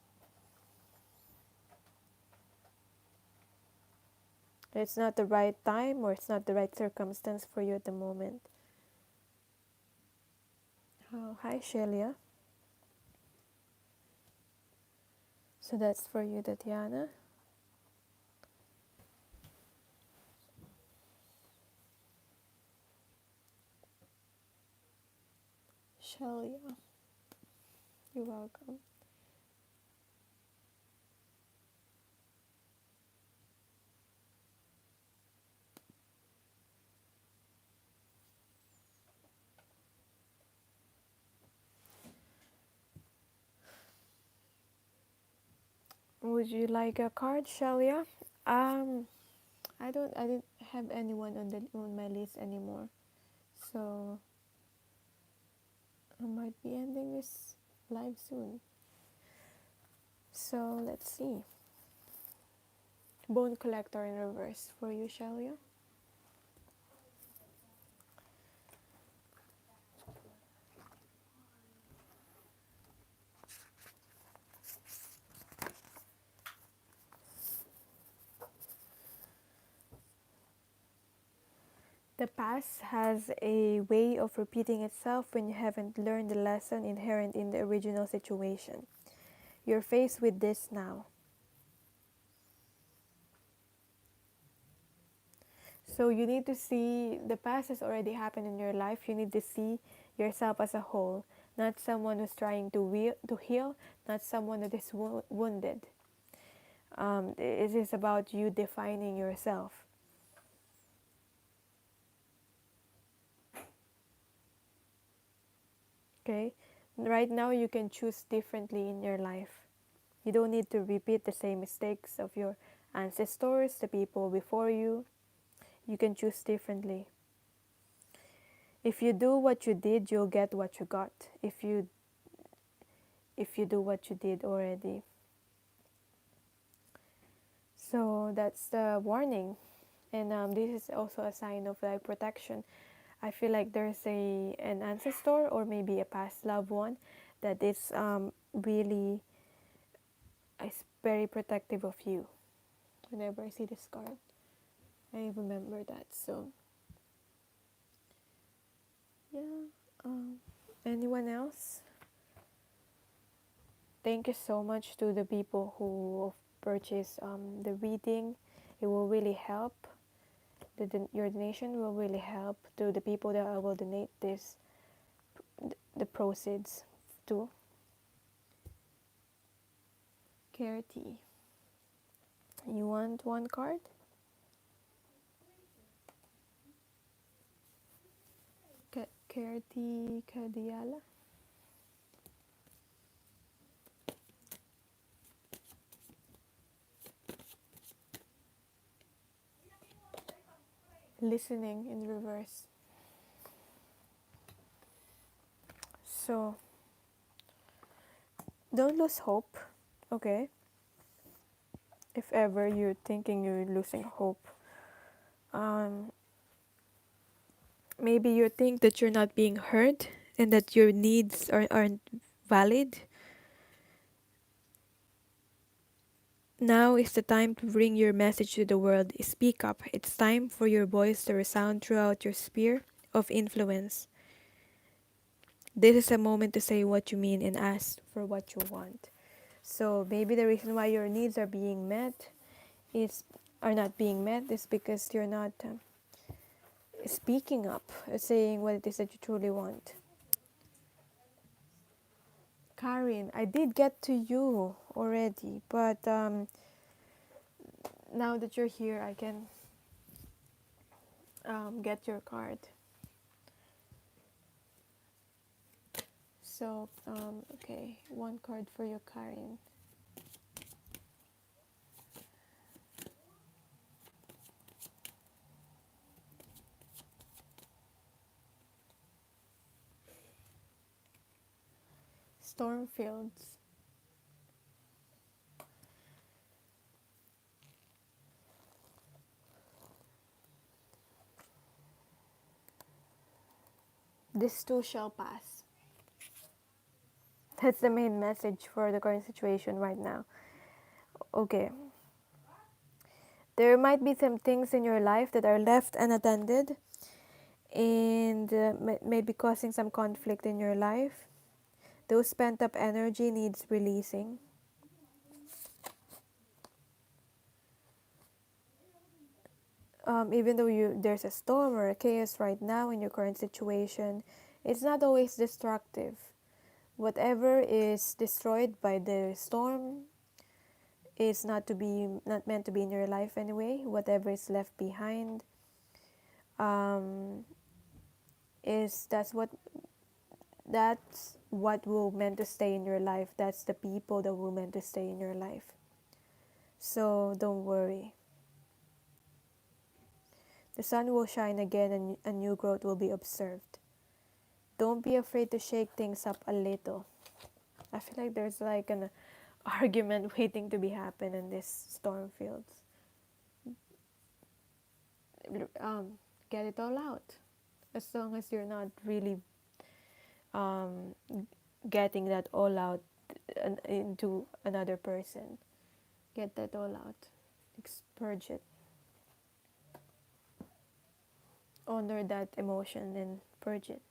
It's not the right time or it's not the right circumstance for you at the moment. Oh, hi, Shelia. So that's for you, Tatiana. Shelia, you're welcome. Would you like a card, Shelia? I didn't have anyone on my list anymore. So I might be ending this live soon. So let's see. Bone collector in reverse for you, Shelia. The past has a way of repeating itself when you haven't learned the lesson inherent in the original situation. You're faced with this now. So you need to see the past has already happened in your life. You need to see yourself as a whole, not someone who's trying to heal, not someone that is wounded. It is about you defining yourself. Okay? Right now, you can choose differently in your life. You don't need to repeat the same mistakes of your ancestors, the people before you. You can choose differently. If you do what you did, you'll get what you got. If you do what you did already. So that's the warning. And this is also a sign of like protection. I feel like there's an ancestor or maybe a past loved one that is really is very protective of you. Whenever I see this card, I remember that. So yeah. Anyone else? Thank you so much to the people who purchased the reading. It will really help. Your donation will really help to the people that I will donate the proceeds to. Charity. You want one card? Charity Kadiala. Listening in reverse. So, don't lose hope, okay? If ever you're thinking you're losing hope, maybe you think that you're not being heard and that your needs aren't valid. Now is the time to bring your message to the world. Speak up. It's time for your voice to resound throughout your sphere of influence. This is a moment to say what you mean and ask for what you want. So maybe the reason why your needs are not being met is because you're not speaking up, saying what it is that you truly want. Karin, I did get to you already, but now that you're here, I can get your card. So, okay, one card for you, Karin. Stormfields. This too shall pass. That's the main message for the current situation right now. Okay. There might be some things in your life that are left unattended and may be causing some conflict in your life. Those pent up energy needs releasing. Even though there's a storm or a chaos right now in your current situation, it's not always destructive. Whatever is destroyed by the storm is not meant to be in your life anyway. Whatever is left behind um, is that's what will meant to stay in your life. That's the people that will meant to stay in your life. So don't worry. The sun will shine again and a new growth will be observed. Don't be afraid to shake things up a little. I feel like there's like an argument waiting to be happen in this storm fields. Get it all out. As long as you're not really um, getting that all out into another person. Get that all out. Purge it. Honor that emotion and purge it.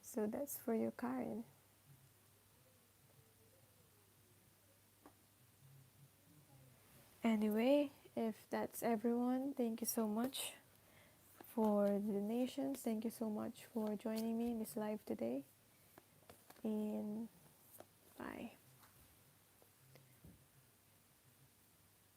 So that's for you, Karen. Anyway, if that's everyone, thank you so much for the donations. Thank you so much for joining me in this live today. And bye.